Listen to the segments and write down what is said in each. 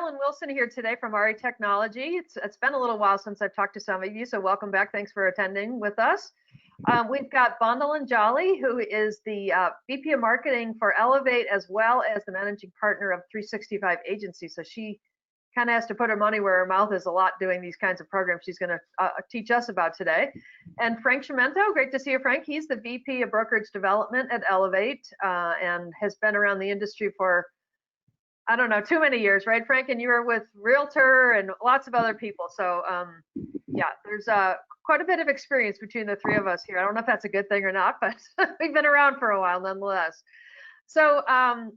Marilyn Wilson here today from REtechnology. It's been a little while since I've talked to some of you, so welcome back. Thanks for attending with us. We've got Bondilyn Jolly, who is the VP of Marketing for Elevate, as well as the managing partner of 365 Agency. So she kind of has to put her money where her mouth is a lot doing these kinds of programs she's going to teach us about today. And Frank Chimento, great to see you, Frank. He's the VP of Brokerage Development at Elevate and has been around the industry for, I don't know, too many years, right, Frank? And you were with Realtor and lots of other people. So yeah, there's quite a bit of experience between the three of us here. I don't know if that's a good thing or not, but we've been around for a while nonetheless. So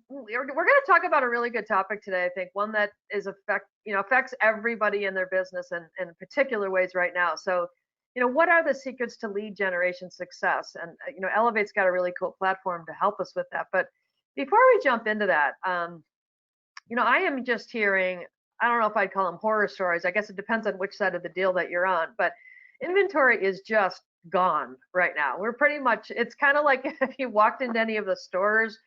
we're going to talk about a really good topic today, I think, one that is affects everybody in their business in particular ways right now. So, what are the secrets to lead generation success? And, Elevate's got a really cool platform to help us with that. But before we jump into that, I am just hearing, I don't know if I'd call them horror stories. I guess it depends on which side of the deal that you're on, but inventory is just gone right now. We're pretty much, it's kind of like if you walked into any of the stores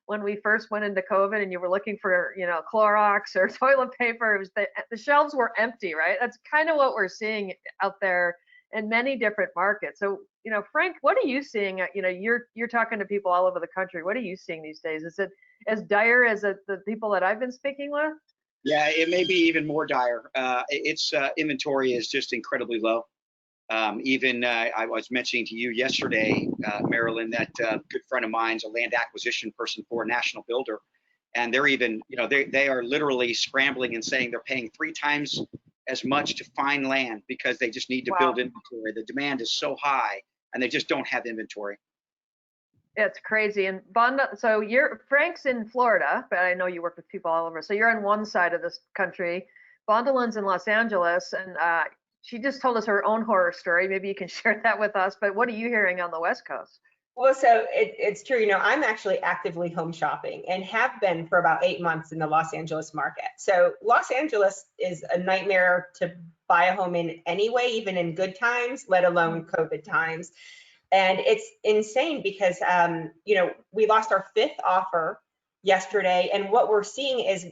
when we first went into COVID and you were looking for, Clorox or toilet paper, it was the shelves were empty, right? That's kind of what we're seeing out there in many different markets. So, Frank, what are you seeing? You're talking to people all over the country. What are you seeing these days? Is it as dire as the people that I've been speaking with? Yeah, it may be even more dire. Its inventory is just incredibly low. I was mentioning to you yesterday, Marilyn, that a good friend of mine's a land acquisition person for a national builder, and they're even, they are literally scrambling and saying they're paying 3 times as much to find land because they just need to build inventory. The demand is so high, and they just don't have inventory. It's crazy. And so Frank's in Florida, but I know you work with people all over. So you're on one side of this country. Bondilyn's in Los Angeles, and she just told us her own horror story. Maybe you can share that with us. But what are you hearing on the West Coast? Well, so it's true. I'm actually actively home shopping and have been for about 8 months in the Los Angeles market. So Los Angeles is a nightmare to buy a home in anyway, even in good times, let alone COVID times. And it's insane because, we lost our 5th offer yesterday. And what we're seeing is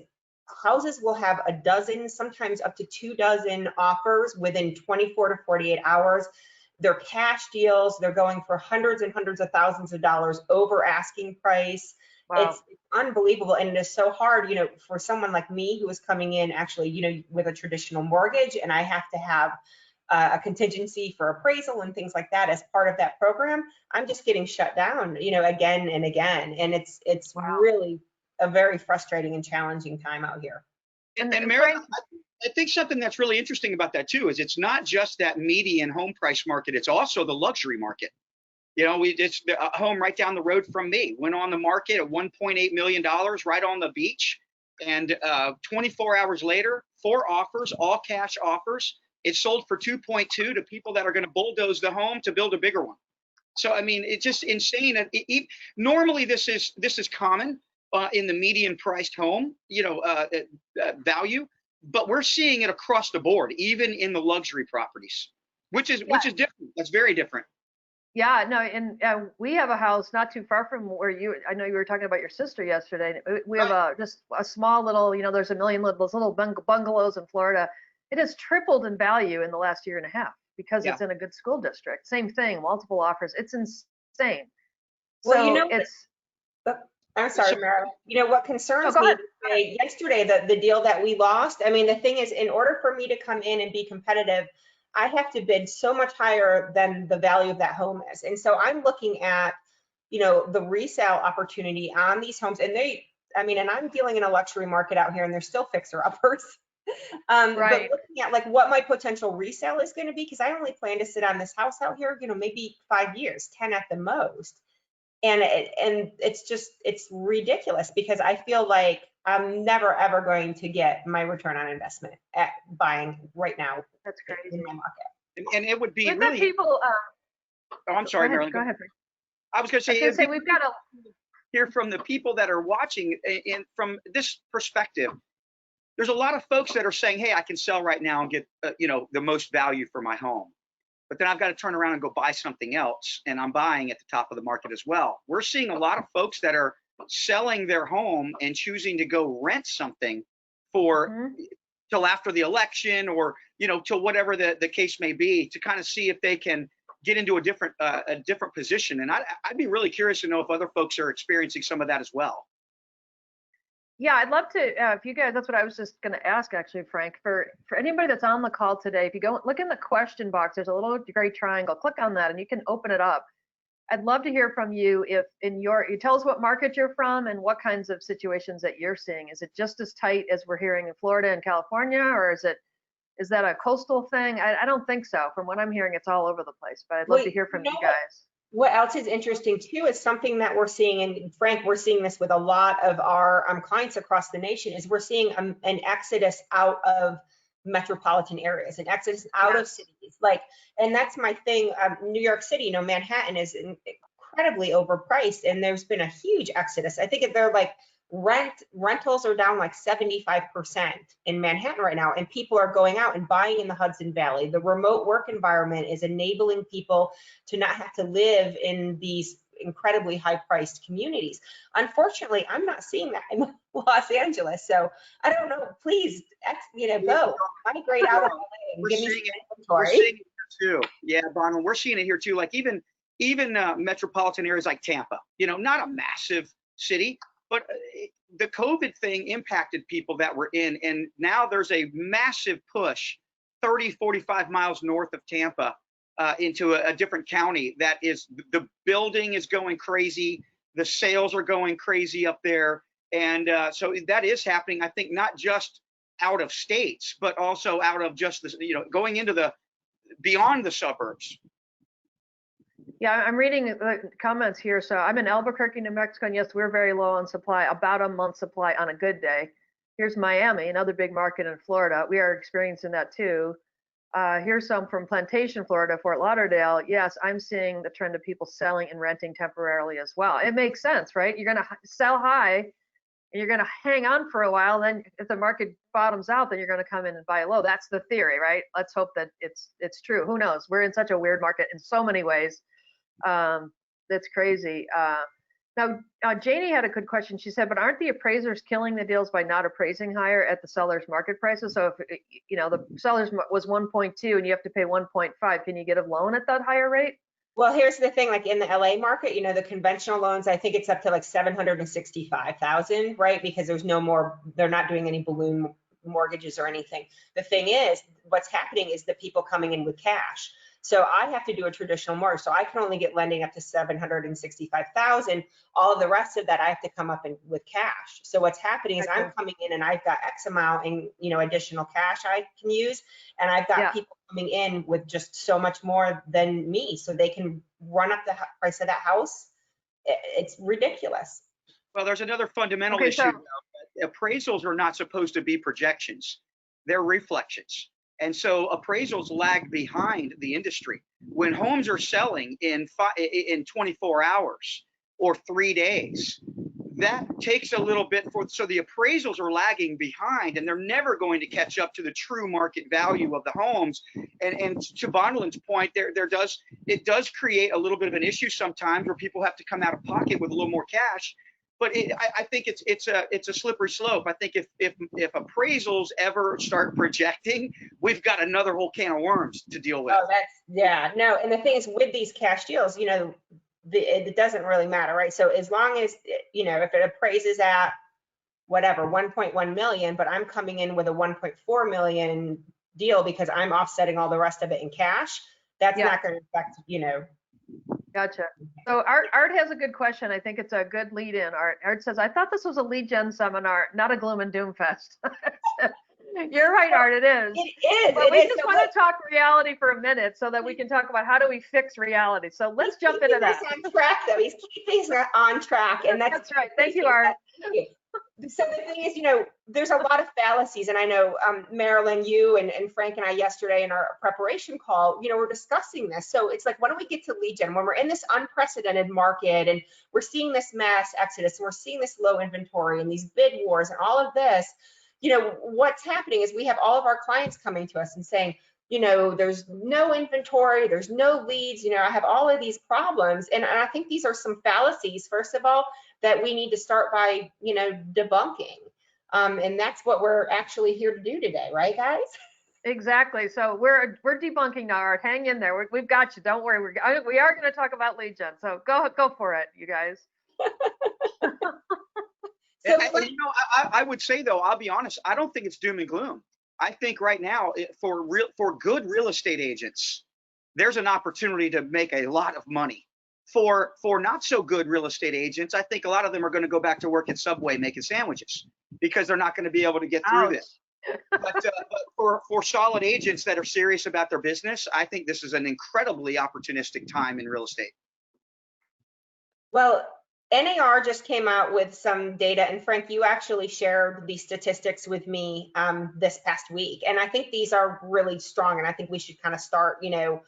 houses will have a dozen, sometimes up to 2 dozen offers within 24 to 48 hours. They're cash deals. They're going for hundreds and hundreds of thousands of dollars over asking price. Wow. It's unbelievable. And it is so hard, for someone like me who is coming in actually, with a traditional mortgage, and I have to have a contingency for appraisal and things like that as part of that program. I'm just getting shut down, again and again. And it's really a very frustrating and challenging time out here. And Mary, I think something that's really interesting about that too is it's not just that median home price market, it's also the luxury market. It's a home right down the road from me went on the market at $1.8 million right on the beach. And 24 hours later, 4 offers, all cash offers. It sold for 2.2 to people that are going to bulldoze the home to build a bigger one. So, I mean, it's just insane. Normally, this is common in the median priced home, value, but we're seeing it across the board, even in the luxury properties, which is different. That's very different. Yeah, no, and we have a house not too far from where I know you were talking about your sister yesterday. We have just a small little, there's a million those little bungalows in Florida. It has tripled in value in the last year and a half because it's in a good school district. Same thing, multiple offers. It's insane. Well, I'm sorry, Marilyn. What concerns me yesterday, the deal that we lost, I mean, the thing is, in order for me to come in and be competitive, I have to bid so much higher than the value of that home is. And so I'm looking at, the resale opportunity on these homes. And and I'm dealing in a luxury market out here and they're still fixer-uppers. But looking at like what my potential resale is going to be, because I only plan to sit on this house out here, maybe 5 years, 10 at the most. And it's ridiculous because I feel like I'm never, ever going to get my return on investment at buying right now. That's crazy. In my market. And it would be really people. Oh, I'm sorry, Marilyn. Go ahead. I was going to say we've got to hear from the people that are watching, and from this perspective, there's a lot of folks that are saying, hey, I can sell right now and get the most value for my home. But then I've got to turn around and go buy something else, and I'm buying at the top of the market as well. We're seeing a lot of folks that are selling their home and choosing to go rent something for Mhm. till after the election, or till whatever the case may be, to kind of see if they can get into a different position. And I'd be really curious to know if other folks are experiencing some of that as well. Yeah, I'd love to, if you guys, that's what I was just going to ask actually, Frank, for anybody that's on the call today, if you go look in the question box, there's a little gray triangle, click on that and you can open it up. I'd love to hear from you if you tell us what market you're from and what kinds of situations that you're seeing. Is it just as tight as we're hearing in Florida and California, or is that a coastal thing? I don't think so. From what I'm hearing, it's all over the place, but I'd love to hear from you guys. What else is interesting too is something that we're seeing, and Frank, we're seeing this with a lot of our clients across the nation, is we're seeing an exodus out of metropolitan areas, an exodus out of cities. And that's my thing. New York City, Manhattan is incredibly overpriced, and there's been a huge exodus. I think they're rentals are down 75% in Manhattan right now, and people are going out and buying in the Hudson Valley. The remote work environment is enabling people to not have to live in these incredibly high-priced communities. Unfortunately, I'm not seeing that in Los Angeles, so I don't know. Please, go migrate out of LA and give me some inventory. We're seeing it here too. Yeah, Bondilyn, we're seeing it here too. Even metropolitan areas like Tampa, not a massive city, but the COVID thing impacted people that were in, and now there's a massive push 30, 45 miles north of Tampa into a different county. That is, the building is going crazy. The sales are going crazy up there. And so that is happening, I think, not just out of states, but also out of just going into beyond the suburbs. Yeah, I'm reading the comments here. So I'm in Albuquerque, New Mexico, and yes, we're very low on supply, about a month's supply on a good day. Here's Miami, another big market in Florida. We are experiencing that too. Here's some from Plantation, Florida, Fort Lauderdale. Yes, I'm seeing the trend of people selling and renting temporarily as well. It makes sense, right? You're going to sell high and you're going to hang on for a while. Then if the market bottoms out, then you're going to come in and buy low. That's the theory, right? Let's hope that it's true. Who knows? We're in such a weird market in so many ways. That's crazy. Now, Janie had a good question. She said, but aren't the appraisers killing the deals by not appraising higher at the seller's market prices? So if, the seller's was 1.2 and you have to pay 1.5, can you get a loan at that higher rate? Well, here's the thing, in the LA market, the conventional loans, I think it's up to 765,000, right? Because there's no more, they're not doing any balloon mortgages or anything. The thing is, what's happening is the people coming in with cash. So I have to do a traditional mortgage. So I can only get lending up to 765,000. All of the rest of that, I have to come up with cash. So what's happening is I'm coming in and I've got X amount in, additional cash I can use. And I've got people coming in with just so much more than me. So they can run up the price of that house. It's ridiculous. Well, there's another fundamental issue. Appraisals are not supposed to be projections. They're reflections. And so appraisals lag behind the industry. When homes are selling in 24 hours or 3 days, that takes a little bit so the appraisals are lagging behind, and they're never going to catch up to the true market value of the homes. And to Bondilyn's point, it does create a little bit of an issue sometimes where people have to come out of pocket with a little more cash. But I think it's a slippery slope. I think if appraisals ever start projecting, we've got another whole can of worms to deal with. Oh, no. And the thing is, with these cash deals, it doesn't really matter, right? So as long as if it appraises at whatever 1.1 million, but I'm coming in with a 1.4 million deal because I'm offsetting all the rest of it in cash, that's not going to affect Gotcha. So Art has a good question. I think it's a good lead in. Art says, I thought this was a lead gen seminar, not a gloom and doom fest. You're right, Art, it is. It is. But we just want to talk reality for a minute so that we can talk about how do we fix reality. So let's jump into that. He's on track, though. He's keeping us on track. And that's right. Thank you, Art. Thank you. So the thing is, there's a lot of fallacies, and I know Marilyn, you and Frank and I yesterday in our preparation call, we're discussing this. So it's when do we get to lead gen? When we're in this unprecedented market and we're seeing this mass exodus and we're seeing this low inventory and these bid wars and all of this, what's happening is we have all of our clients coming to us and saying, there's no inventory, there's no leads, I have all of these problems. And I think these are some fallacies, first of all, that we need to start by, debunking. And that's what we're actually here to do today, right, guys? Exactly. So we're debunking now. Art. Hang in there. We've got you. Don't worry. We are going to talk about lead gen. So go for it, you guys. So, You know, I would say though, I'll be honest, I don't think it's doom and gloom. I think right now for good real estate agents, there's an opportunity to make a lot of money. For not so good real estate agents, I think a lot of them are going to go back to work at Subway making sandwiches because they're not going to be able to get through this. But for solid agents that are serious about their business, I think this is an incredibly opportunistic time in real estate. well, NAR just came out with some data, and Frank, you actually shared the statistics with me this past week, and I think these are really strong, and I think we should kind of start, you know,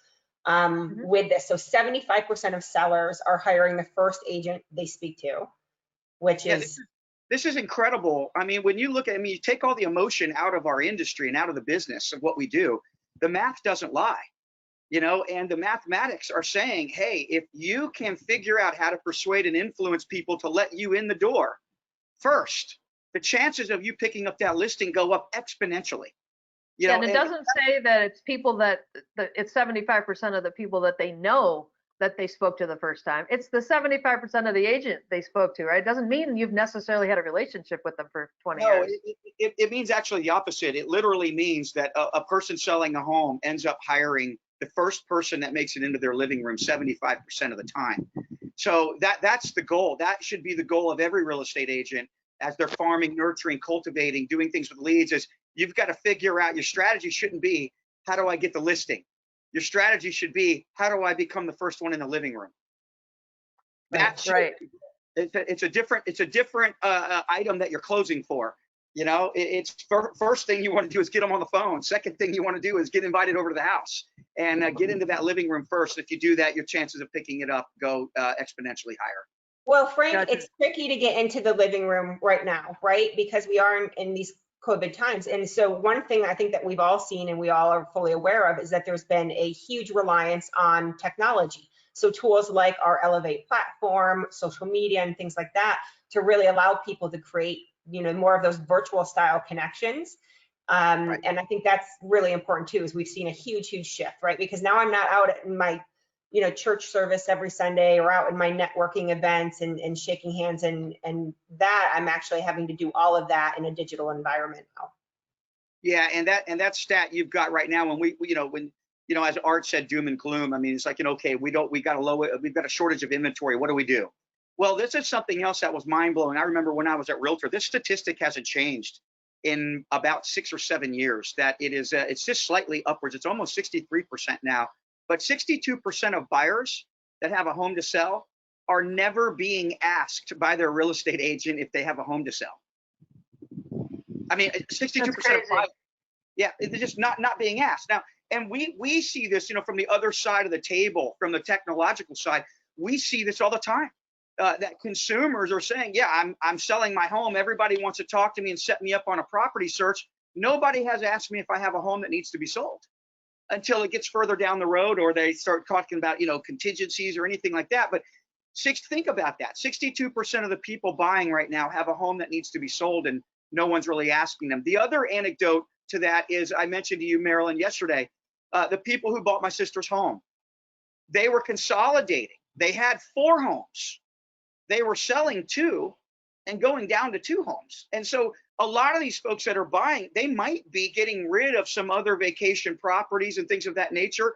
with this. So 75% of sellers are hiring the first agent they speak to, which is this is incredible. I mean, when you look at, I mean, you take all the emotion out of our industry and out of the business of what we do, the math doesn't lie. You know, and the mathematics are saying, hey, if you can figure out how to persuade and influence people to let you in the door first, the chances of you picking up that listing go up exponentially. You know, and it doesn't say that it's people that it's 75% of the people that they know that they spoke to the first time. It's the 75% of the agent they spoke to, right? It doesn't mean you've necessarily had a relationship with them for 20 years. It means actually the opposite. It literally means that a person selling a home ends up hiring the first person that makes it into their living room 75% of the time. So that's the goal. That should be the goal of every real estate agent as they're farming, nurturing, cultivating, doing things with leads. Is you've got to figure out your strategy shouldn't be, how do I get the listing? Your strategy should be, how do I become the first one in the living room? That's right. It's a different item that you're closing for. You know, it's first thing you want to do is get them on the phone. Second thing you want to do is get invited over to the house and get into that living room first. If you do that, your chances of picking it up go exponentially higher. Well, Frank, Gotcha. It's tricky to get into the living room right now, right? Because we are in these COVID times. And so one thing I think that we've all seen and we all are fully aware of is that there's been a huge reliance on technology. So tools like our Elevate platform, social media, and things like that to really allow people to create, you know, more of those virtual style connections. Right. And I think that's really important too, is we've seen a huge shift, right? Because now I'm not out in my, you know, church service every Sunday or out in my networking events and shaking hands and that I'm actually having to do all of that in a digital environment now. Yeah, and that stat you've got right now, when we you know, as Art said, doom and gloom. I mean, it's like, you know, okay, we've got a shortage of inventory. What do we do? Well, this is something else that was mind blowing. I remember when I was at Realtor, this statistic hasn't changed in about 6 or 7 years. That it's just slightly upwards. It's almost 63% now. But 62% of buyers that have a home to sell are never being asked by their real estate agent if they have a home to sell. I mean, 62% of buyers, yeah, they're just not being asked. Now, and we see this, you know, from the other side of the table, from the technological side, we see this all the time. That consumers are saying, yeah, I'm selling my home. Everybody wants to talk to me and set me up on a property search. Nobody has asked me if I have a home that needs to be sold until it gets further down the road, or they start talking about, you know, contingencies or anything like that. But think about that. 62% of the people buying right now have a home that needs to be sold, and no one's really asking them. The other anecdote to that is, I mentioned to you, Marilyn, yesterday, the people who bought my sister's home, they were consolidating. They had 4 homes. They were selling 2 and going down to 2 homes. And so a lot of these folks that are buying, they might be getting rid of some other vacation properties and things of that nature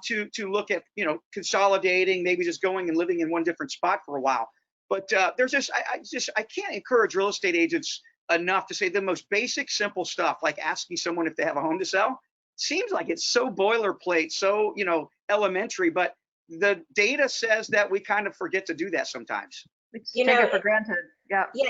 to look at, you know, consolidating, maybe just going and living in one different spot for a while. But there's I can't encourage real estate agents enough to say the most basic, simple stuff, like asking someone if they have a home to sell. Seems like it's so boilerplate, so, you know, elementary, but the data says that we kind of forget to do that sometimes. We take it for granted. Yeah. Yeah,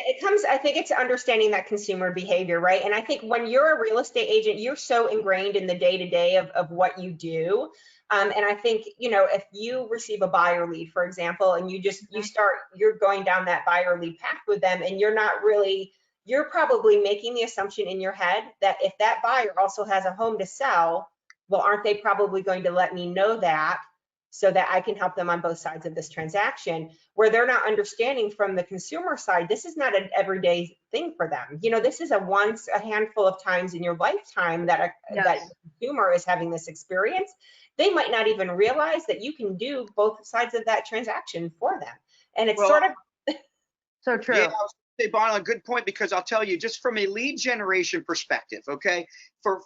I think it's understanding that consumer behavior, right? And I think when you're a real estate agent, you're so ingrained in the day-to-day of what you do. And I think, you know, if you receive a buyer lead, for example, and you're going down that buyer lead path with them, and you're probably making the assumption in your head that if that buyer also has a home to sell, well, aren't they probably going to let me know that so that I can help them on both sides of this transaction, where they're not understanding from the consumer side, this is not an everyday thing for them. You know, this is a handful of times in your lifetime that that consumer is having this experience. They might not even realize that you can do both sides of that transaction for them. And it's sort of so true. Yeah, I was gonna say, Bondilyn, good point, because I'll tell you, just from a lead generation perspective, okay, for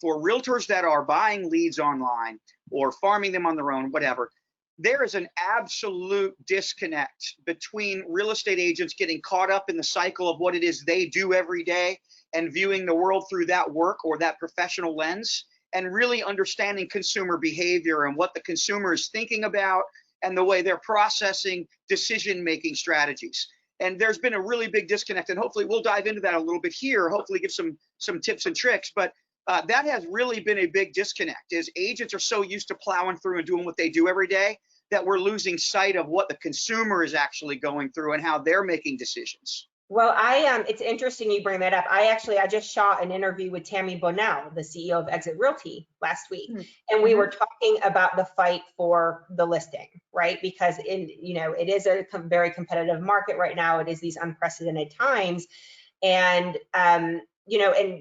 realtors that are buying leads online or farming them on their own, whatever, there is an absolute disconnect between real estate agents getting caught up in the cycle of what it is they do every day and viewing the world through that work or that professional lens, and really understanding consumer behavior and what the consumer is thinking about and the way they're processing decision-making strategies. And there's been a really big disconnect, and hopefully we'll dive into that a little bit here, hopefully give some tips and tricks. But that has really been a big disconnect, is agents are so used to plowing through and doing what they do every day that we're losing sight of what the consumer is actually going through and how they're making decisions. Well, it's interesting you bring that up. I just shot an interview with Tammy Bonnell, the CEO of Exit Realty, last week, and we were talking about the fight for the listing, right? Because it is a very competitive market right now. It is these unprecedented times, and and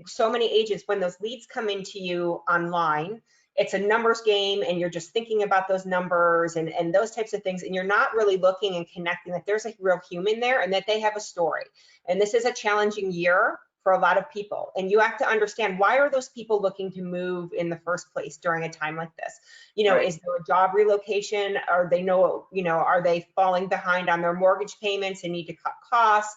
so many agents, when those leads come into you online, it's a numbers game, and you're just thinking about those numbers and those types of things, and you're not really looking and connecting that there's a real human there and that they have a story. And this is a challenging year for a lot of people, and you have to understand, why are those people looking to move in the first place during a time like this? Right. Is there a job relocation? Are they falling behind on their mortgage payments and need to cut costs?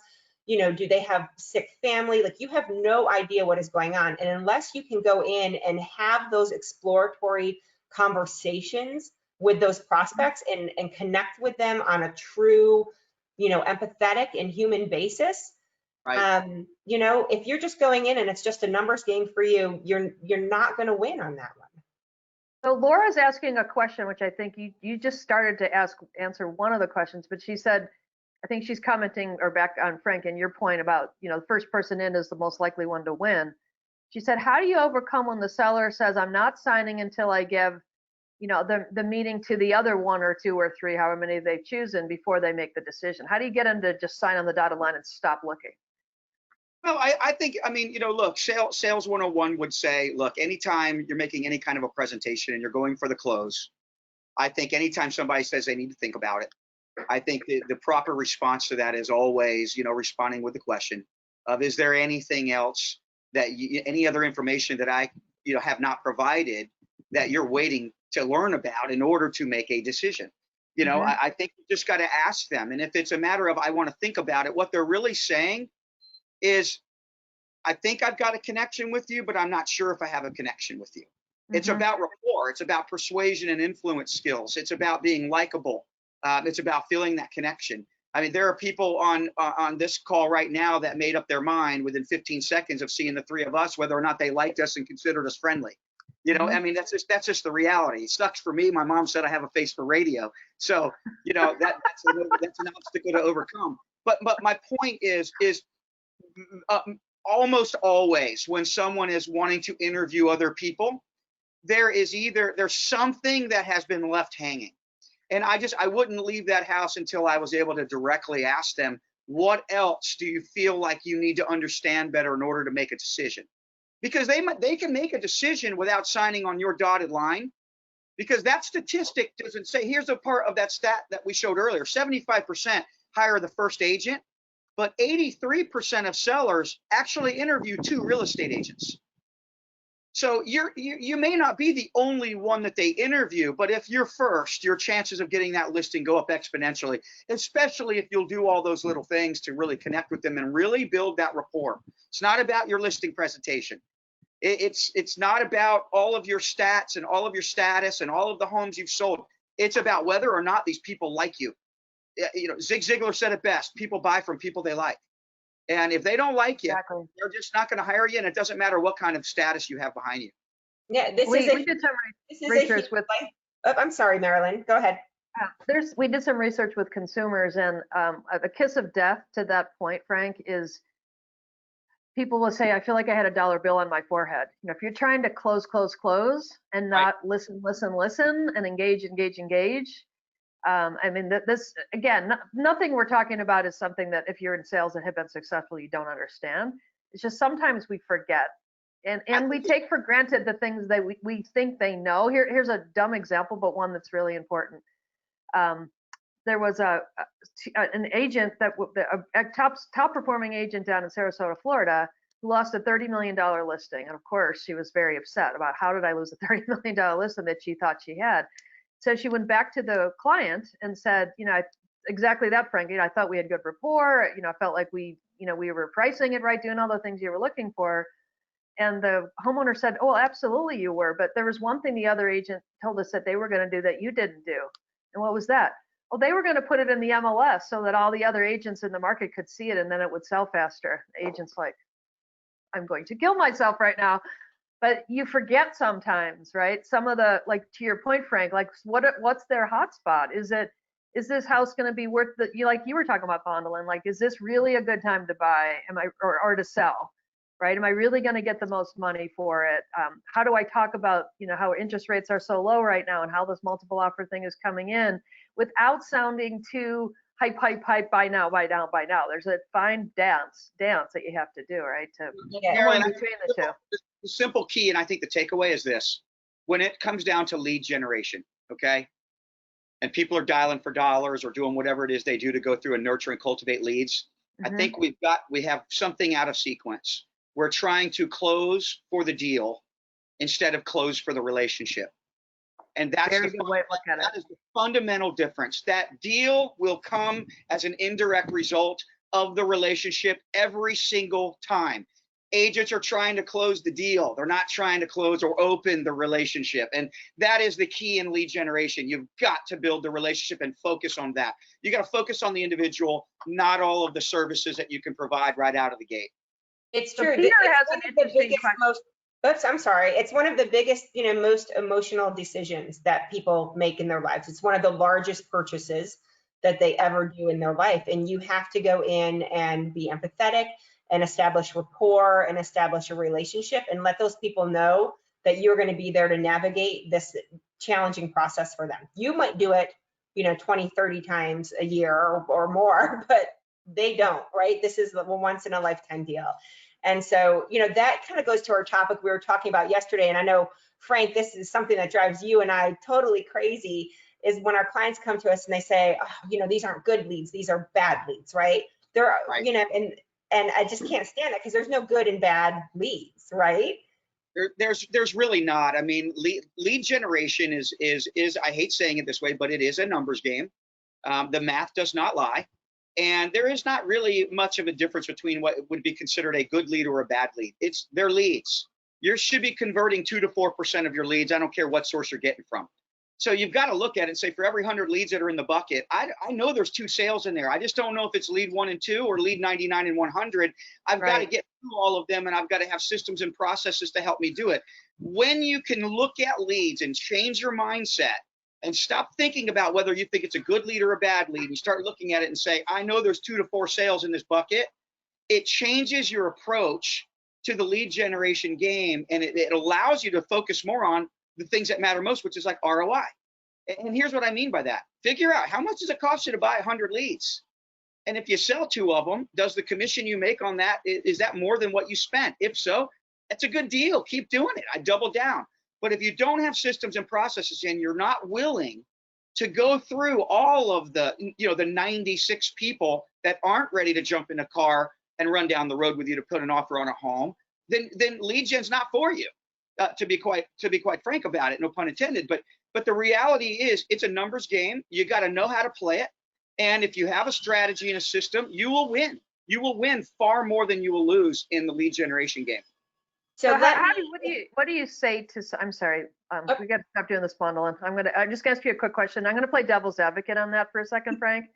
Do they have sick family? Like, you have no idea what is going on. And unless you can go in and have those exploratory conversations with those prospects and connect with them on a true, empathetic and human basis, right. If you're just going in and it's just a numbers game for you, you're not going to win on that one. So Laura's asking a question, which I think you just started to answer one of the questions, but she said, I think she's commenting or back on Frank and your point about, the first person in is the most likely one to win. She said, how do you overcome when the seller says, I'm not signing until I give, the meeting to the other one or two or three, however many they've chosen, before they make the decision? How do you get them to just sign on the dotted line and stop looking? Well, I think, look, sales 101 would say, look, anytime you're making any kind of a presentation and you're going for the close, I think anytime somebody says they need to think about it, I think the proper response to that is always, responding with the question of, is there anything else any other information that I, have not provided that you're waiting to learn about in order to make a decision? I think you just got to ask them. And if it's a matter of, I want to think about it, what they're really saying is, I think I've got a connection with you, but I'm not sure if I have a connection with you. It's about rapport. It's about persuasion and influence skills. It's about being likable. It's about feeling that connection. I mean, there are people on this call right now that made up their mind within 15 seconds of seeing the three of us, whether or not they liked us and considered us friendly. I mean, that's just the reality. It sucks for me. My mom said I have a face for radio. So, that's an obstacle to overcome. But my point is almost always when someone is wanting to interview other people, there's something that has been left hanging. And I wouldn't leave that house until I was able to directly ask them, what else do you feel like you need to understand better in order to make a decision? Because they can make a decision without signing on your dotted line, because that statistic doesn't say, here's a part of that stat that we showed earlier, 75% hire the first agent, but 83% of sellers actually interview 2 real estate agents. So you may not be the only one that they interview, but if you're first, your chances of getting that listing go up exponentially, especially if you'll do all those little things to really connect with them and really build that rapport. It's not about your listing presentation. It's not about all of your stats and all of your status and all of the homes you've sold. It's about whether or not these people like you. Zig Ziglar said it best: people buy from people they like. And if they don't like you, exactly, they're just not going to hire you, and it doesn't matter what kind of status you have behind you. Yeah, we did some research with. I'm sorry, Marilyn. Go ahead. We did some research with consumers, and a kiss of death to that point, Frank, is people will say, I feel like I had a dollar bill on my forehead. You know, if you're trying to close and not listen and engage. I mean, this, again, nothing we're talking about is something that if you're in sales and have been successful, you don't understand. It's just sometimes we forget. And we take for granted the things that we think they know. Here's a dumb example, but one that's really important. There was an agent a top performing agent down in Sarasota, Florida, who lost a $30 million listing. And of course, she was very upset about how did I lose a $30 million listing that she thought she had. So she went back to the client and said, you know, exactly that, Frank. You know, I thought we had good rapport. You know, I felt like we were pricing it right, doing all the things you were looking for. And the homeowner said, oh, absolutely you were. But there was one thing the other agent told us that they were going to do that you didn't do. And what was that? Well, they were going to put it in the MLS so that all the other agents in the market could see it and then it would sell faster. The agent's like, I'm going to kill myself right now. But you forget sometimes, right? Some of the, like to your point, Frank, like what's their hotspot? Is this house going to be worth like you were talking about, Bondilyn, like, is this really a good time to buy? Or to sell? Right? Am I really going to get the most money for it? How do I talk about, you know, how interest rates are so low right now and how this multiple offer thing is coming in without sounding too hype, buy now. There's a fine dance that you have to do, right? To Marilyn, between the two. The simple key, and I think the takeaway is this: when it comes down to lead generation, okay, and people are dialing for dollars or doing whatever it is they do to go through and nurture and cultivate leads, I think we have something out of sequence. We're trying to close for the deal instead of close for the relationship. And that's Very good way to look at it. That is the fundamental difference. That deal will come as an indirect result of the relationship every single time. Agents are trying to close the deal. They're not trying to close or open the relationship. And that is the key in lead generation. You've got to build the relationship and focus on that. You got to focus on the individual, not all of the services that you can provide right out of the gate. It's So true. Peter has an interesting question. I'm sorry. It's one of the biggest, you know, most emotional decisions that people make in their lives. It's one of the largest purchases that they ever do in their life. And you have to go in and be empathetic and establish rapport and establish a relationship and let those people know that you're going to be there to navigate this challenging process for them. You might do it, you know, 20, 30 times a year or more, but they don't, right? This is a once in a lifetime deal. And so, you know, that kind of goes to our topic we were talking about yesterday. And I know, Frank, this is something that drives you and I totally crazy, is when our clients come to us and they say, oh, you know, these aren't good leads, these are bad leads, right? They're, right. You know, and I just can't stand that because there's no good and bad leads, right? There's really not. I mean, lead generation is I hate saying it this way, but it is a numbers game. The math does not lie. And there is not really much of a difference between what would be considered a good lead or a bad lead. They're leads. You should be converting 2 to 4% of your leads. I don't care what source you're getting from. So you've got to look at it and say, for every 100 leads that are in the bucket, I know there's 2 sales in there. I just don't know if it's lead 1 and 2 or lead 99 and 100. I've got to get through all of them, and I've got to have systems and processes to help me do it. When you can look at leads and change your mindset and stop thinking about whether you think it's a good lead or a bad lead, and start looking at it and say, I know there's 2 to 4 sales in this bucket, it changes your approach to the lead generation game, and it allows you to focus more on the things that matter most, which is like ROI. And here's what I mean by that. Figure out how much does it cost you to buy 100 leads? And if you sell 2 of them, does the commission you make on that, is that more than what you spent? If so, that's a good deal. Keep doing it. I double down. But if you don't have systems and processes and you're not willing to go through all of the, you know, the 96 people that aren't ready to jump in a car and run down the road with you to put an offer on a home, then lead gen's not for you. To be quite frank about it, no pun intended. But the reality is, it's a numbers game. You got to know how to play it. And if you have a strategy and a system, you will win. You will win far more than you will lose in the lead generation game. So what do you say to? I'm sorry, we got to stop doing this, Bondilyn. I'm just gonna ask you a quick question. I'm gonna play devil's advocate on that for a second, Frank,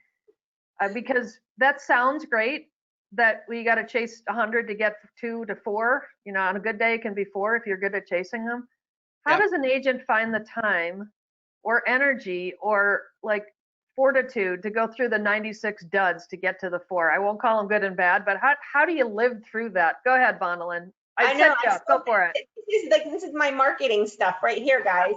because that sounds great. That we got to chase 100 to get 2 to 4. You know, on a good day it can be 4 if you're good at chasing them. How does an agent find the time or energy or like fortitude to go through the 96 duds to get to the 4? I won't call them good and bad, but how do you live through that? Go ahead, Bondilyn. I know. Go for it. This is my marketing stuff right here, guys.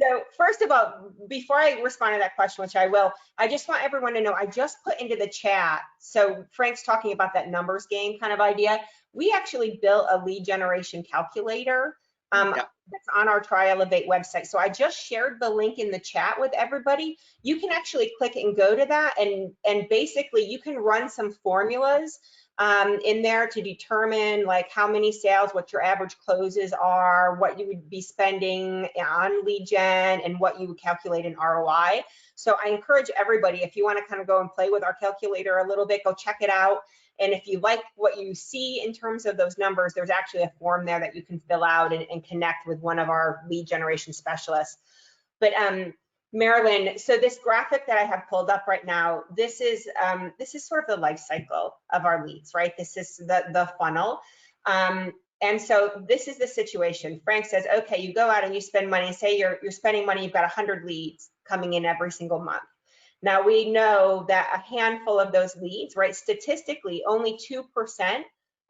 So first of all, before I respond to that question, which I will, I just want everyone to know, I just put into the chat. So Frank's talking about that numbers game kind of idea. We actually built a lead generation calculator that's on our Try Elevate website. So I just shared the link in the chat with everybody. You can actually click and go to that, and basically you can run some formulas in there to determine like how many sales, what your average closes are, what you would be spending on lead gen, and what you would calculate in ROI. So I encourage everybody, if you want to kind of go and play with our calculator a little bit, go check it out. And if you like what you see in terms of those numbers, there's actually a form there that you can fill out and connect with one of our lead generation specialists. But Marilyn, so this graphic that I have pulled up right now, this is sort of the life cycle of our leads, right? This is the funnel. And so this is the situation. Frank says, okay, you go out and you spend money. Say you're spending money, you've got 100 leads coming in every single month. Now we know that a handful of those leads, right? Statistically, only 2%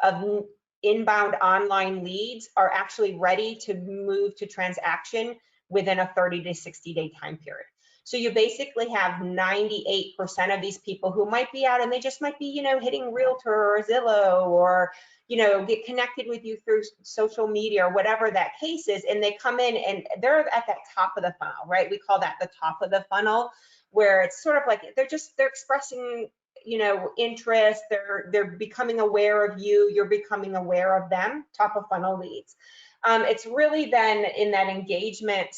of inbound online leads are actually ready to move to transaction within a 30 to 60 day time period. So you basically have 98% of these people who might be out and they just might be, you know, hitting Realtor or Zillow or, you know, get connected with you through social media or whatever that case is. And they come in and they're at that top of the funnel, right? We call that the top of the funnel, where it's sort of like they're expressing, you know, interest, they're becoming aware of you, you're becoming aware of them, top of funnel leads. It's really then in that engagement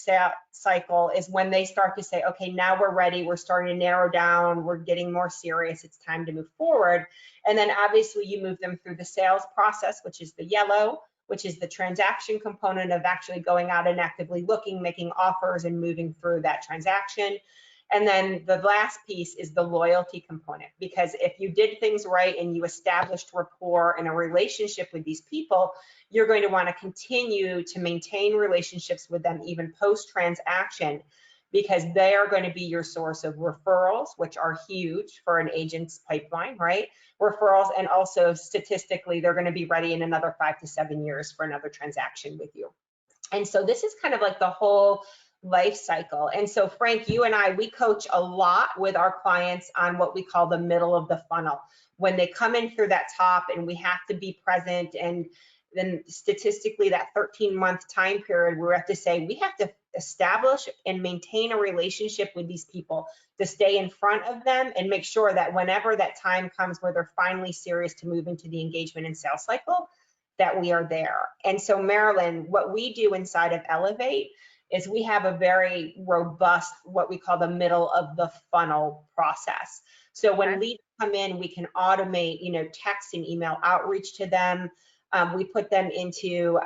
cycle is when they start to say, okay, now we're ready, we're starting to narrow down, we're getting more serious, it's time to move forward. And then obviously you move them through the sales process, which is the yellow, which is the transaction component of actually going out and actively looking, making offers and moving through that transaction. And then the last piece is the loyalty component, because if you did things right and you established rapport and a relationship with these people, you're going to want to continue to maintain relationships with them even post-transaction, because they are going to be your source of referrals, which are huge for an agent's pipeline, right? Referrals, and also statistically, they're going to be ready in another 5 to 7 years for another transaction with you. And so this is kind of like the whole life cycle. And so Frank, you and I, we coach a lot with our clients on what we call the middle of the funnel. When they come in through that top and we have to be present, and then statistically that 13-month time period, we have to say we have to establish and maintain a relationship with these people to stay in front of them and make sure that whenever that time comes where they're finally serious to move into the engagement and sales cycle, that we are there. And so Marilyn, what we do inside of Elevate is we have a very robust, what we call the middle of the funnel process. So when leads come in, we can automate, you know, text and email outreach to them. We put them into,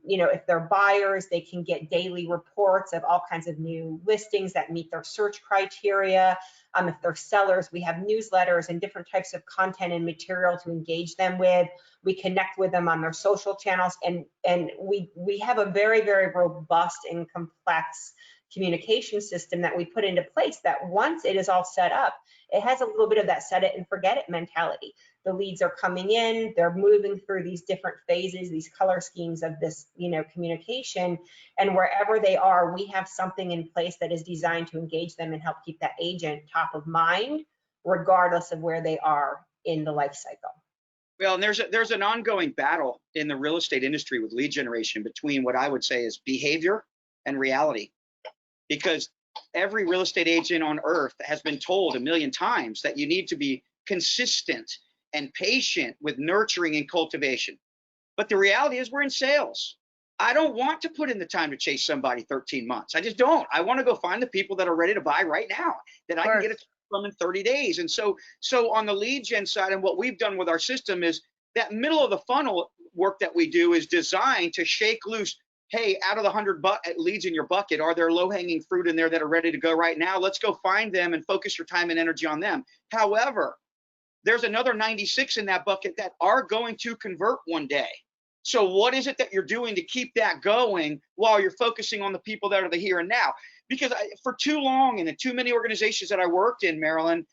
you know, if they're buyers, they can get daily reports of all kinds of new listings that meet their search criteria. If they're sellers, we have newsletters and different types of content and material to engage them with. We connect with them on their social channels, and we have a very, very robust and complex communication system that we put into place that once it is all set up, it has a little bit of that set it and forget it mentality. The leads are coming in, they're moving through these different phases, these color schemes of this, you know, communication, and wherever they are, we have something in place that is designed to engage them and help keep that agent top of mind, regardless of where they are in the life cycle. Well, and there's an ongoing battle in the real estate industry with lead generation between what I would say is behavior and reality, because every real estate agent on earth has been told a million times that you need to be consistent and patient with nurturing and cultivation. But the reality is we're in sales. I don't want to put in the time to chase somebody 13 months. I just don't. I want to go find the people that are ready to buy right now, that I can get it from in 30 days. And so on the lead gen side, and what we've done with our system is that middle of the funnel work that we do is designed to shake loose. Hey, out of the 100 leads in your bucket, are there low-hanging fruit in there that are ready to go right now? Let's go find them and focus your time and energy on them. However, there's another 96 in that bucket that are going to convert one day. So what is it that you're doing to keep that going while you're focusing on the people that are the here and now? because for too long and in too many organizations that I worked in, Marilyn,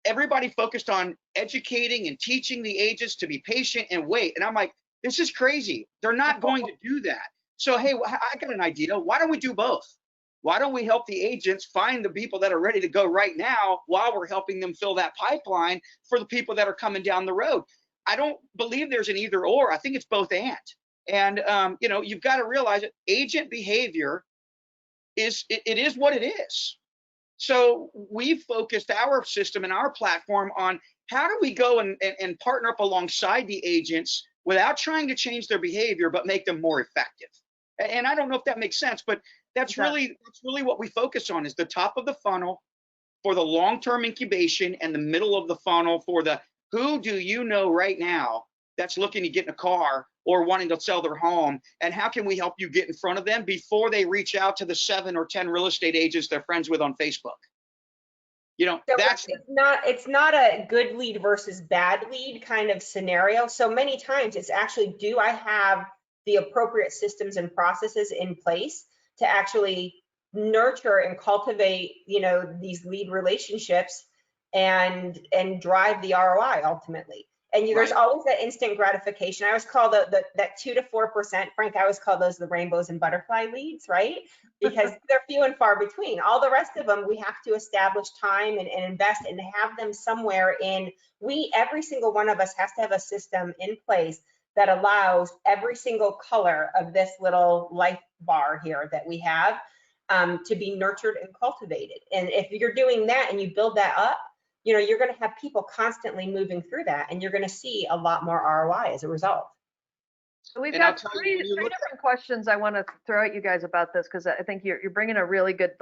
everybody focused on educating and teaching the agents to be patient and wait. And I'm like, this is crazy. They're not going to do that. So, hey, I got an idea. Why don't we do both? Why don't we help the agents find the people that are ready to go right now while we're helping them fill that pipeline for the people that are coming down the road? I don't believe there's an either or. I think it's both and. And, you know, you've got to realize that agent behavior is what it is. So we've focused our system and our platform on how do we go and partner up alongside the agents without trying to change their behavior, but make them more effective. And I don't know if that makes sense, but that's really what we focus on, is the top of the funnel for the long-term incubation and the middle of the funnel for the who do you know right now that's looking to get in a car or wanting to sell their home, and how can we help you get in front of them before they reach out to the 7 or 10 real estate agents they're friends with on Facebook? You know, so that's it's not a good lead versus bad lead kind of scenario. So many times it's actually, do I have the appropriate systems and processes in place to actually nurture and cultivate, you know, these lead relationships and drive the ROI ultimately. And there's always that instant gratification. I always call that 2 to 4%, Frank, I always call those the rainbows and butterfly leads, right? Because they're few and far between. All the rest of them, we have to establish time and invest and have them somewhere in. Every single one of us has to have a system in place that allows every single color of this little life bar here that we have to be nurtured and cultivated. And if you're doing that and you build that up, you know, you're going to have people constantly moving through that, and you're going to see a lot more ROI as a result. So we've got three different questions I want to throw at you guys about this, because I think you're bringing a really good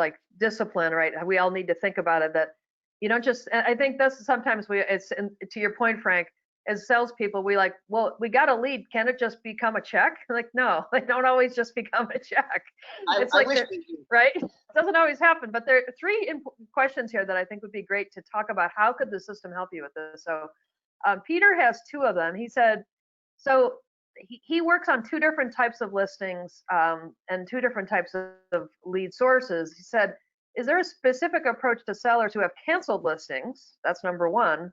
discipline, right? We all need to think about it, that you don't just. I think this sometimes to your point, Frank, as salespeople, we we got a lead. Can it just become a check? Like, no, they don't always just become a check. It's right? It doesn't always happen. But there are three questions here that I think would be great to talk about. How could the system help you with this? So Peter has 2 of them. He said, so he works on 2 different types of listings and 2 different types of lead sources. He said, is there a specific approach to sellers who have canceled listings? That's number 1.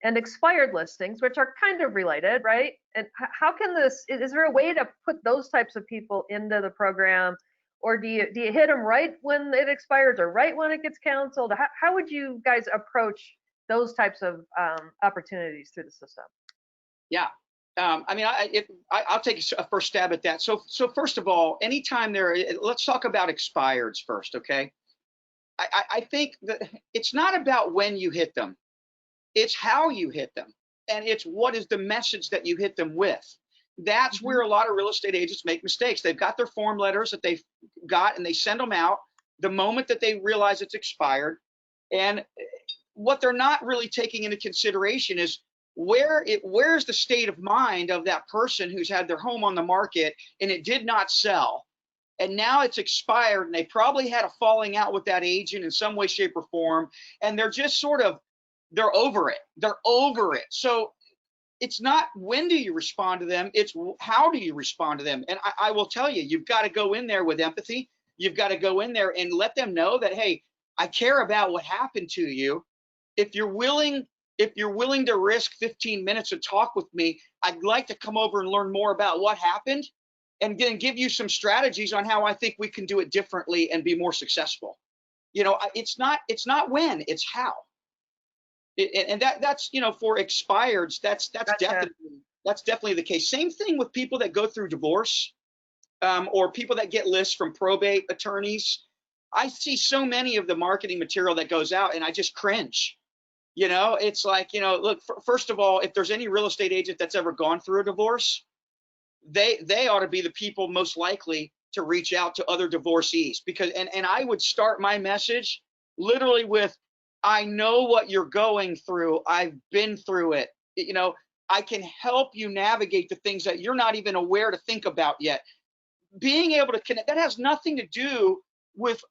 And expired listings, which are kind of related, right? And how can is there a way to put those types of people into the program, or do you hit them right when it expires or right when it gets canceled? How would you guys approach those types of opportunities through the system? Yeah, I mean, I'll take a first stab at that. So first of all, anytime let's talk about expireds first, okay? I think that it's not about when you hit them. It's how you hit them, and it's what is the message that you hit them with. That's where a lot of real estate agents make mistakes. They've got their form letters that they've got, and they send them out the moment that they realize it's expired. And what they're not really taking into consideration is where's the state of mind of that person who's had their home on the market and it did not sell, and now it's expired, and they probably had a falling out with that agent in some way, shape, or form, and they're just they're over it. They're over it. So it's not when do you respond to them, it's how do you respond to them. And I will tell you, you've got to go in there with empathy. You've got to go in there and let them know that, hey, I care about what happened to you. If you're willing to risk 15 minutes to talk with me, I'd like to come over and learn more about what happened and then give you some strategies on how I think we can do it differently and be more successful. You know, it's not when, it's how. And that's, you know, for expireds, that's definitely the case. Same thing with people that go through divorce, or people that get lists from probate attorneys. I see so many of the marketing material that goes out, and I just cringe. You know, it's like, you know, look, first of all, if there's any real estate agent that's ever gone through a divorce, they ought to be the people most likely to reach out to other divorcees, because and I would start my message literally with, I know what you're going through. I've been through it. You know, I can help you navigate the things that you're not even aware to think about yet. Being able to connect, that has nothing to do with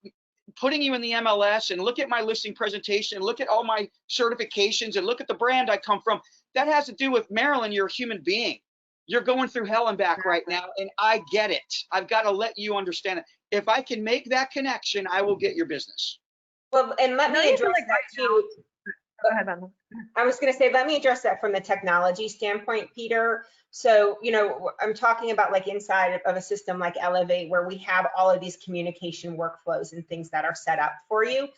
putting you in the MLS and look at my listing presentation and look at all my certifications and look at the brand I come from. That has to do with, Marilyn, you're a human being. You're going through hell and back right now, and I get it. I've got to let you understand it. If I can make that connection, I will get your business. Well, and let me address that too. Go ahead, Bondilyn. I was going to say, let me address that from the technology standpoint, Peter. So, you know, I'm talking about like inside of a system like Elevate, where we have all of these communication workflows and things that are set up for you.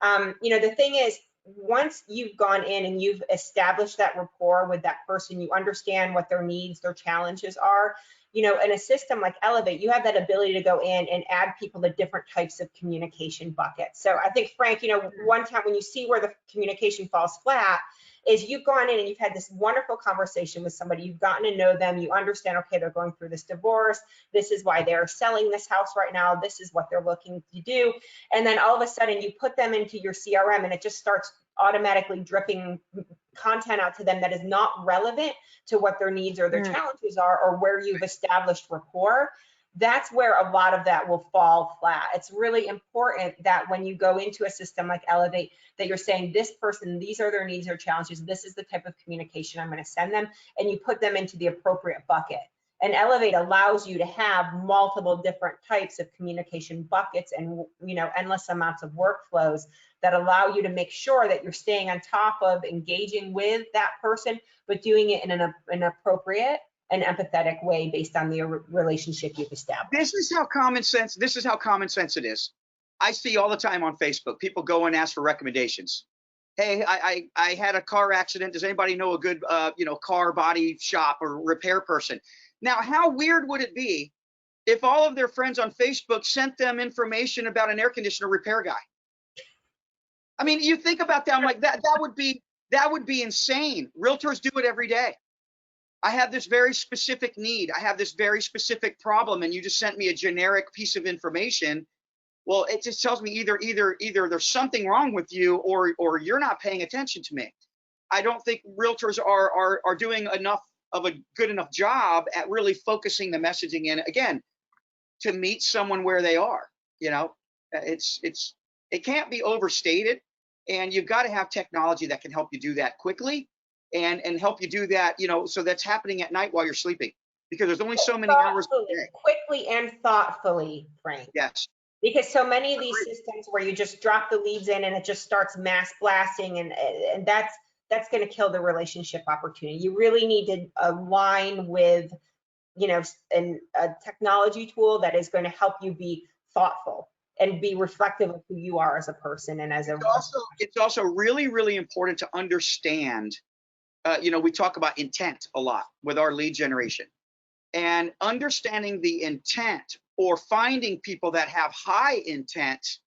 You know, the thing is, once you've gone in and you've established that rapport with that person, you understand what their needs, their challenges are. You know, in a system like Elevate, you have that ability to go in and add people to different types of communication buckets. So I think, Frank, you know, one time when you see where the communication falls flat is you've gone in and you've had this wonderful conversation with somebody, you've gotten to know them, you understand, okay, they're going through this divorce, this is why they're selling this house right now, this is what they're looking to do. And then all of a sudden you put them into your CRM and it just starts automatically dripping content out to them that is not relevant to what their needs or their challenges are, or where you've established rapport. That's where a lot of that will fall flat. It's really important that when you go into a system like Elevate, that you're saying this person, these are their needs or challenges, this is the type of communication I'm going to send them, and you put them into the appropriate bucket. And Elevate allows you to have multiple different types of communication buckets and, you know, endless amounts of workflows that allow you to make sure that you're staying on top of engaging with that person, but doing it in an appropriate and empathetic way based on the relationship you've established. This is how common sense it is. I see all the time on Facebook, people go and ask for recommendations. Hey, I had a car accident. Does anybody know a good, you know, car body shop or repair person? Now, how weird would it be if all of their friends on Facebook sent them information about an air conditioner repair guy? I mean, you think about that, I'm like, that would be insane. Realtors do it every day. I have this very specific need. I have this very specific problem, and you just sent me a generic piece of information. Well, it just tells me either there's something wrong with you, or you're not paying attention to me. I don't think realtors are doing enough of a good enough job at really focusing the messaging in, again, to meet someone where they are. You know, it can't be overstated, and you've got to have technology that can help you do that quickly and help you do that, you know, so that's happening at night while you're sleeping, because there's only so many hours a day. Quickly and thoughtfully, Frank. Yes. Because so many of these systems where you just drop the leads in and it just starts mass blasting, and that's going to kill the relationship opportunity. You really need to align with, you know, a technology tool that is going to help you be thoughtful and be reflective of who you are as a person and as a. It's also really, really important to understand. You know, we talk about intent a lot with our lead generation, and understanding the intent or finding people that have high intent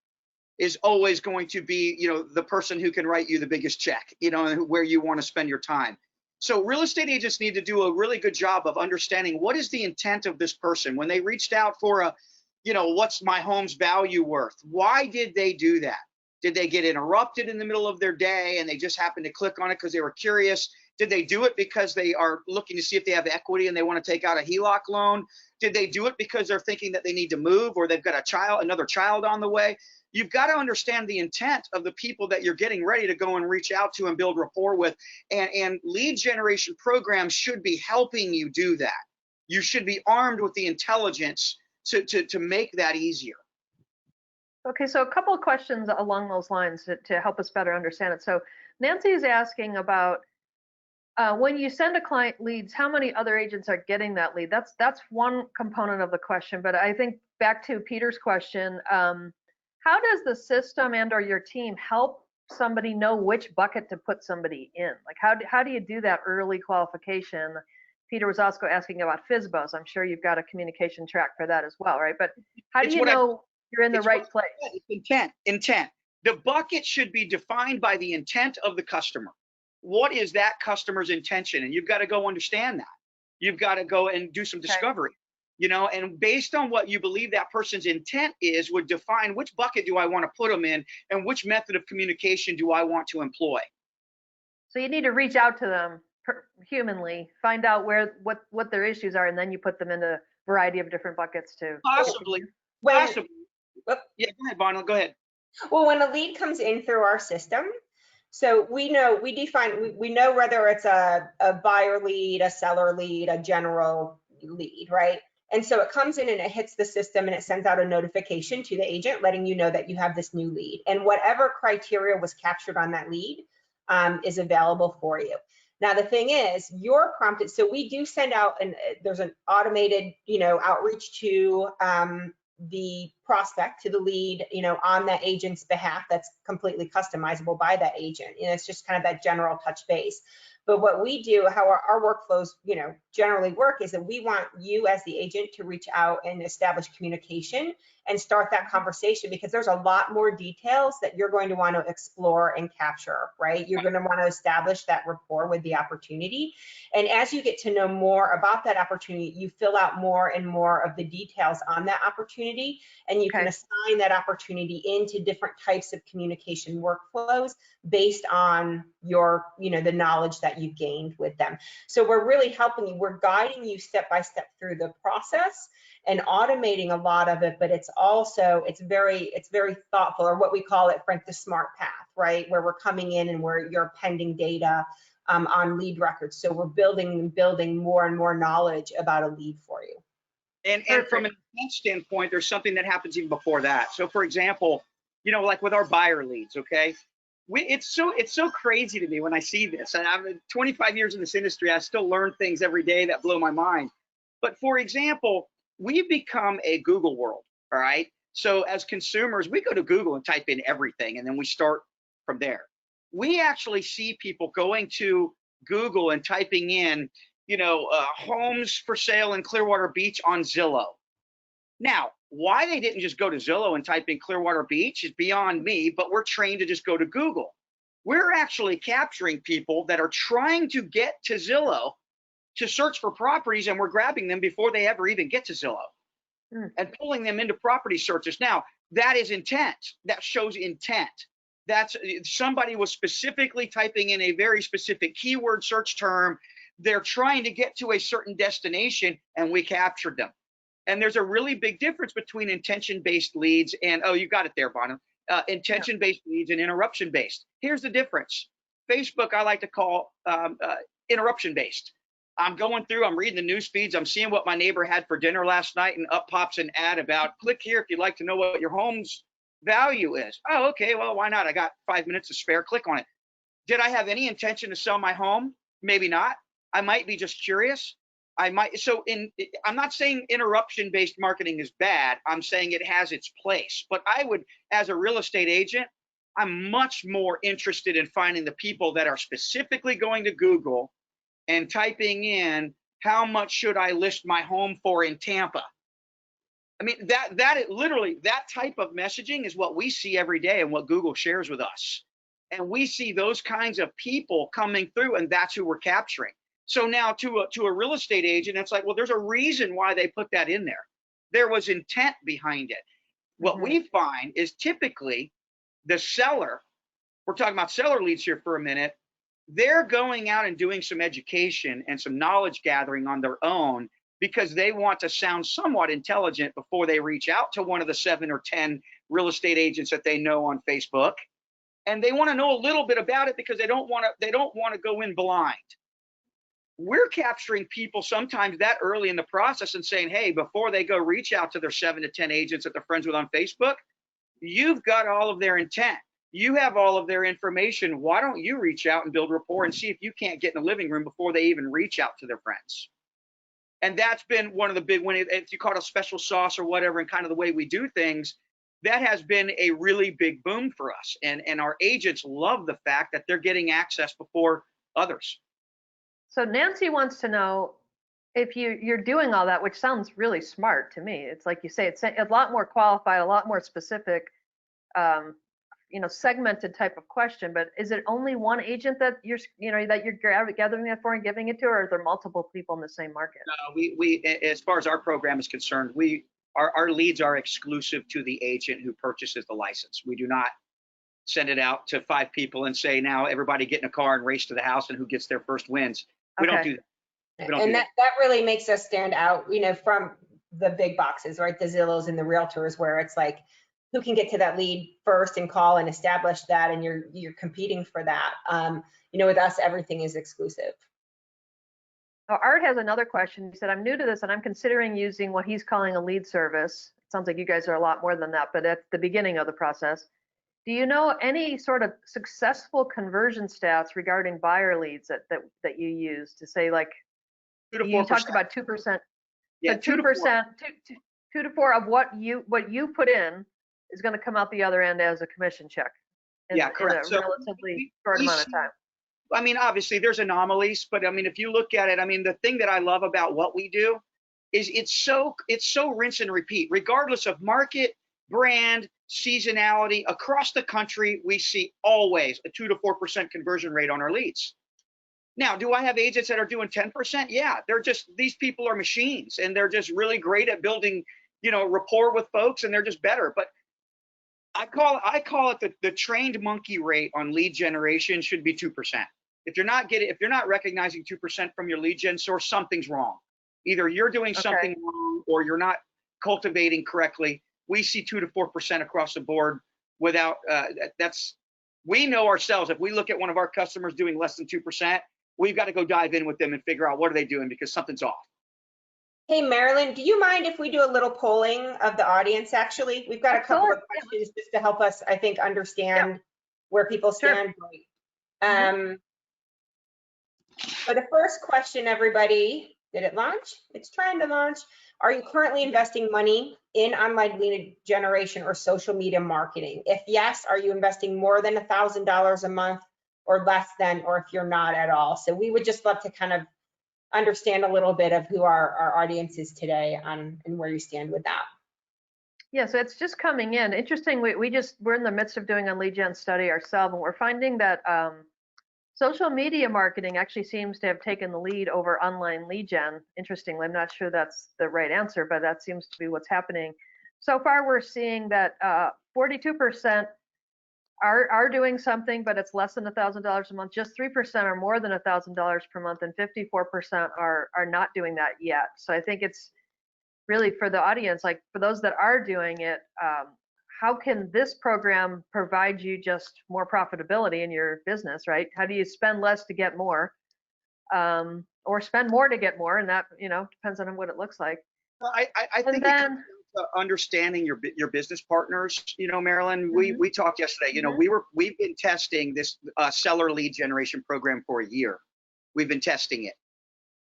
is always going to be, you know, the person who can write you the biggest check, you know, and where you want to spend your time. So real estate agents need to do a really good job of understanding what is the intent of this person when they reached out for a, you know, what's my home's value worth? Why did they do that? Did they get interrupted in the middle of their day and they just happened to click on it because they were curious? Did they do it because they are looking to see if they have equity and they want to take out a HELOC loan? Did they do it because they're thinking that they need to move, or they've got another child on the way? You've got to understand the intent of the people that you're getting ready to go and reach out to and build rapport with. And lead generation programs should be helping you do that. You should be armed with the intelligence to make that easier. Okay, so a couple of questions along those lines to help us better understand it. So Nancy is asking about when you send a client leads, how many other agents are getting that lead? That's one component of the question. But I think back to Peter's question, how does the system and or your team help somebody know which bucket to put somebody in? Like how do you do that early qualification? Peter was also asking about FSBOs. I'm sure you've got a communication track for that as well, right? But how do you know you're in the right place? Intent. The bucket should be defined by the intent of the customer. What is that customer's intention? And you've got to go understand that. You've got to go and do some discovery, you know, and based on what you believe that person's intent is, would define which bucket do I want to put them in and which method of communication do I want to employ. So you need to reach out to them humanly, find out what their issues are, and then you put them in a variety of different buckets too. Possibly. Yeah, go ahead, Bondilyn, go ahead. Well, when a lead comes in through our system, so we know whether it's a buyer lead, a seller lead, a general lead, right? And so it comes in and it hits the system and it sends out a notification to the agent letting you know that you have this new lead. And whatever criteria was captured on that lead is available for you. Now, the thing is, you're prompted. So we do send out, and there's an automated, outreach to the prospect, to the lead, on that agent's behalf. That's completely customizable by that agent. It's just kind of that general touch base. But what we do, how our workflows, generally work, is that we want you as the agent to reach out and establish communication and start that conversation, because there's a lot more details that you're going to want to explore and capture, right? You're going to want to establish that rapport with the opportunity. And as you get to know more about that opportunity, you fill out more and more of the details on that opportunity, and you can assign that opportunity into different types of communication workflows based on your, the knowledge that you've gained with them. So we're really helping you. We're guiding you step by step through the process and automating a lot of it, but it's also, it's very thoughtful, or what we call it, Frank, the smart path, right? Where we're coming in and you're pending data on lead records. So we're building more and more knowledge about a lead for you. And from an intent standpoint, there's something that happens even before that. So for example, like with our buyer leads, okay? It's so crazy to me when I see this. And I'm 25 years in this industry, I still learn things every day that blow my mind. But for example, we've become a Google world, all right? So as consumers, we go to Google and type in everything, and then we start from there. We actually see people going to Google and typing in, homes for sale in Clearwater Beach on Zillow. Now, why they didn't just go to Zillow and type in Clearwater Beach is beyond me, but we're trained to just go to Google. We're actually capturing people that are trying to get to Zillow to search for properties, and we're grabbing them before they ever even get to Zillow and pulling them into property searches. Now, that is intent. That shows intent. That's somebody was specifically typing in a very specific keyword search term. They're trying to get to a certain destination, and we captured them. And there's a really big difference between intention-based leads and, oh, you got it there, Bonham, intention-based leads and interruption-based. Here's the difference. Facebook, I like to call interruption-based. I'm going through, I'm reading the news feeds, I'm seeing what my neighbor had for dinner last night, and up pops an ad about, click here if you'd like to know what your home's value is. Oh, okay, well, why not? I got 5 minutes to spare, click on it. Did I have any intention to sell my home? Maybe not. I might be just curious. I'm not saying interruption-based marketing is bad. I'm saying it has its place. But I would, as a real estate agent, I'm much more interested in finding the people that are specifically going to Google and typing in, how much should I list my home for in Tampa? I mean, literally, that type of messaging is what we see every day and what Google shares with us. And we see those kinds of people coming through, and that's who we're capturing. So now to a real estate agent, it's like, well, there's a reason why they put that in there. There was intent behind it. What we find is typically the seller, we're talking about seller leads here for a minute, they're going out and doing some education and some knowledge gathering on their own because they want to sound somewhat intelligent before they reach out to one of the 7 or 10 real estate agents that they know on Facebook. And they want to know a little bit about it because they don't want to go in blind. We're capturing people sometimes that early in the process and saying, hey, before they go reach out to their 7 to 10 agents that they're friends with on Facebook, you've got all of their intent. You have all of their information. Why don't you reach out and build rapport and see if you can't get in the living room before they even reach out to their friends? And that's been one of the big, if you call it a special sauce or whatever, and kind of the way we do things, that has been a really big boom for us. And our agents love the fact that they're getting access before others. So Nancy wants to know if you're doing all that, which sounds really smart to me. It's like you say, it's a lot more qualified, a lot more specific, segmented type of question. But is it only one agent that you're gathering that for and giving it to, or are there multiple people in the same market? No, we as far as our program is concerned, our leads are exclusive to the agent who purchases the license. We do not send it out to 5 people and say, now everybody get in a car and race to the house and who gets there first wins. We don't do that. And that really makes us stand out, from the big boxes, right? The Zillows and the realtors, where it's like, who can get to that lead first and call and establish that, and you're competing for that. With us, everything is exclusive. Art has another question. He said, I'm new to this and I'm considering using what he's calling a lead service. It sounds like you guys are a lot more than that, but at the beginning of the process. Do you know any sort of successful conversion stats regarding buyer leads that you use to say, like, 2 to 4%. you talked about 2%, Yeah, but 2%, 2 to 4 of what you put in is going to come out the other end as a commission check in a correct. So relatively short amount of time. I mean, obviously there's anomalies, but I mean, if you look at it, I mean, the thing that I love about what we do is it's so rinse and repeat, regardless of market, brand, seasonality. Across the country, we see always a 2 to 4% conversion rate on our leads. Now, do I have agents that are doing 10%? Yeah, these people are machines, and they're just really great at building, rapport with folks, and they're just better. But I call it the trained monkey rate on lead generation should be 2%. If you're not recognizing 2% from your lead gen source, something's wrong. Either you're doing something wrong or you're not cultivating correctly. We see 2 to 4% across the board without we know ourselves. If we look at one of our customers doing less than 2%, we've got to go dive in with them and figure out what are they doing, because something's off. Hey, Marilyn, do you mind if we do a little polling of the audience, actually? We've got a couple of questions just to help us, I think, understand where people stand. Sure. For the first question, everybody, did it launch? It's trying to launch. Are you currently investing money in online lead generation or social media marketing? If yes, are you investing more than $1,000 a month or less than, or if you're not at all? So we would just love to kind of understand a little bit of who our audience is today and where you stand with that. Yeah, so it's just coming in. Interesting, we're in the midst of doing a lead gen study ourselves, and we're finding that social media marketing actually seems to have taken the lead over online lead gen. Interestingly, I'm not sure that's the right answer, but that seems to be what's happening. So far, we're seeing that 42% are doing something, but it's less than $1,000 a month. Just 3% are more than $1,000 per month, and 54% are not doing that yet. So I think it's really for the audience, like for those that are doing it, how can this program provide you just more profitability in your business, right? How do you spend less to get more, or spend more to get more? And that, depends on what it looks like. Well, I think then, understanding your business partners, Marilyn, we talked yesterday, we've been testing this seller lead generation program for a year. We've been testing it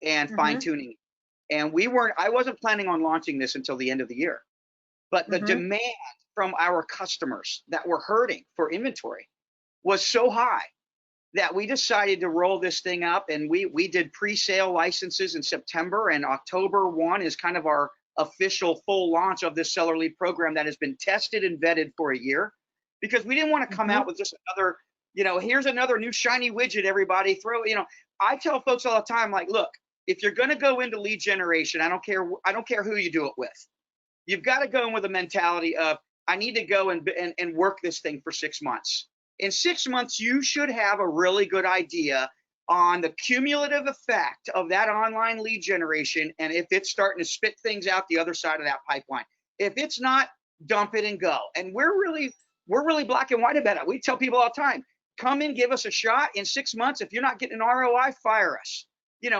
and fine tuning it. And I wasn't planning on launching this until the end of the year, but the demand from our customers that were hurting for inventory was so high that we decided to roll this thing up, and we did pre-sale licenses in September, and October 1 is kind of our official full launch of this seller lead program that has been tested and vetted for a year, because we didn't want to come out with just another, here's another new shiny widget, everybody throw, I tell folks all the time, like, look, if you're going to go into lead generation, I don't care who you do it with. You've got to go in with a mentality of, I need to go and work this thing for 6 months. In 6 months, you should have a really good idea on the cumulative effect of that online lead generation, and if it's starting to spit things out the other side of that pipeline. If it's not, dump it and go. And we're really black and white about it. We tell people all the time, come in, give us a shot. In 6 months, if you're not getting an ROI, fire us.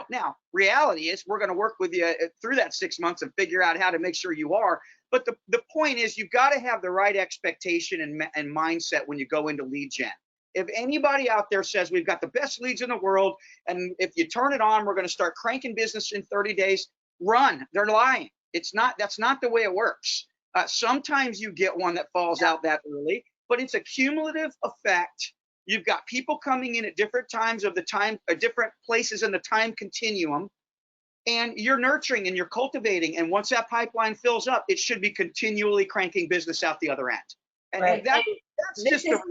Now, reality is we're going to work with you through that 6 months and figure out how to make sure you are. But the point is, you've got to have the right expectation and mindset when you go into lead gen. If anybody out there says we've got the best leads in the world, and if you turn it on, we're going to start cranking business in 30 days, run. They're lying. That's not the way it works. Sometimes you get one that falls out that early, but it's a cumulative effect. You've got people coming in at different times of the time, different places in the time continuum, and you're nurturing and you're cultivating. And once that pipeline fills up, it should be continually cranking business out the other end. And that's just the reality.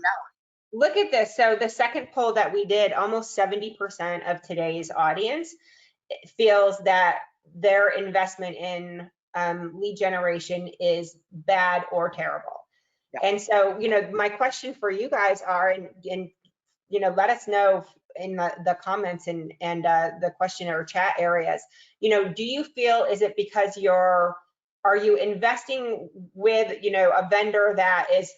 Look at this. So the second poll that we did, almost 70% of today's audience feels that their investment in lead generation is bad or terrible. Yeah. And so, my question for you guys are, and let us know in the comments and the question or chat areas, do you feel, is it because are you investing with, a vendor that is,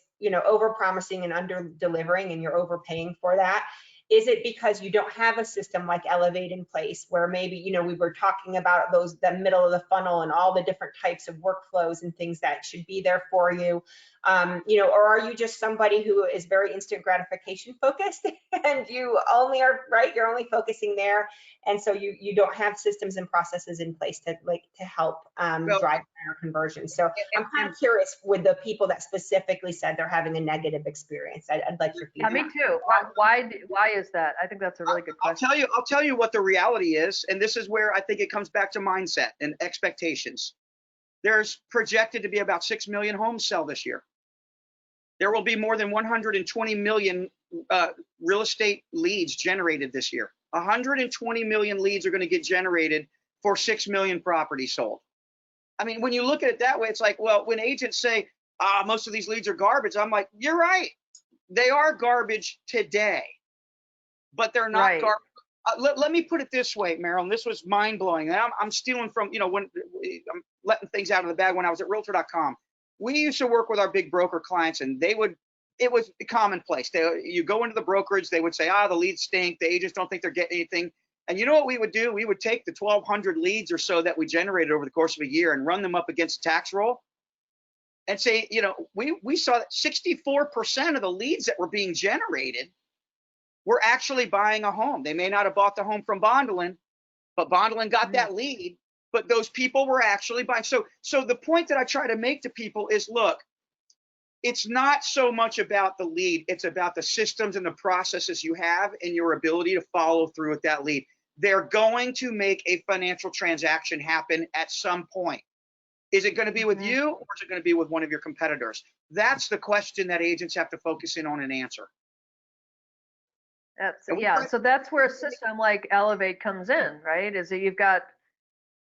over promising and under delivering, and you're overpaying for that? Is it because you don't have a system like Elevate in place, where maybe, you know, we were talking about the middle of the funnel and all the different types of workflows and things that should be there for you? You know, or are you just somebody who is very instant gratification focused and you only are, right, you're only focusing there, and so you don't have systems and processes in place to help drive higher conversion? So I'm kind of curious with the people that specifically said they're having a negative experience. I'd like your feedback. Yeah, me too. Why is that? I think that's a really good question. I'll tell you what the reality is, and this is where I think it comes back to mindset and expectations. There's projected to be about 6 million homes sell this year. There will be more than 120 million real estate leads generated this year. 120 million leads are going to get generated for 6 million properties sold. I mean, when you look at it that way, it's like, well, when agents say, most of these leads are garbage, I'm like, you're right. They are garbage today, but they're not garbage. Let me put it this way, Marilyn, this was mind blowing. I'm stealing from, you know, when I'm letting things out of the bag. When I was at realtor.com, we used to work with our big broker clients, and it was commonplace. You go into the brokerage, they would say, the leads stink. The agents don't think they're getting anything. And you know what we would do? We would take the 1,200 leads or so that we generated over the course of a year and run them up against a tax roll and say, you know, we saw that 64% of the leads that were being generated were actually buying a home. They may not have bought the home from Bondilyn, but Bondilyn got that lead. But those people were actually buying. So the point that I try to make to people is, look, it's not so much about the lead. It's about the systems and the processes you have and your ability to follow through with that lead. They're going to make a financial transaction happen at some point. Is it going to be with you, or is it going to be with one of your competitors? That's the question that agents have to focus in on and answer. So that's where a system like Elevate comes in, right? Is that you've got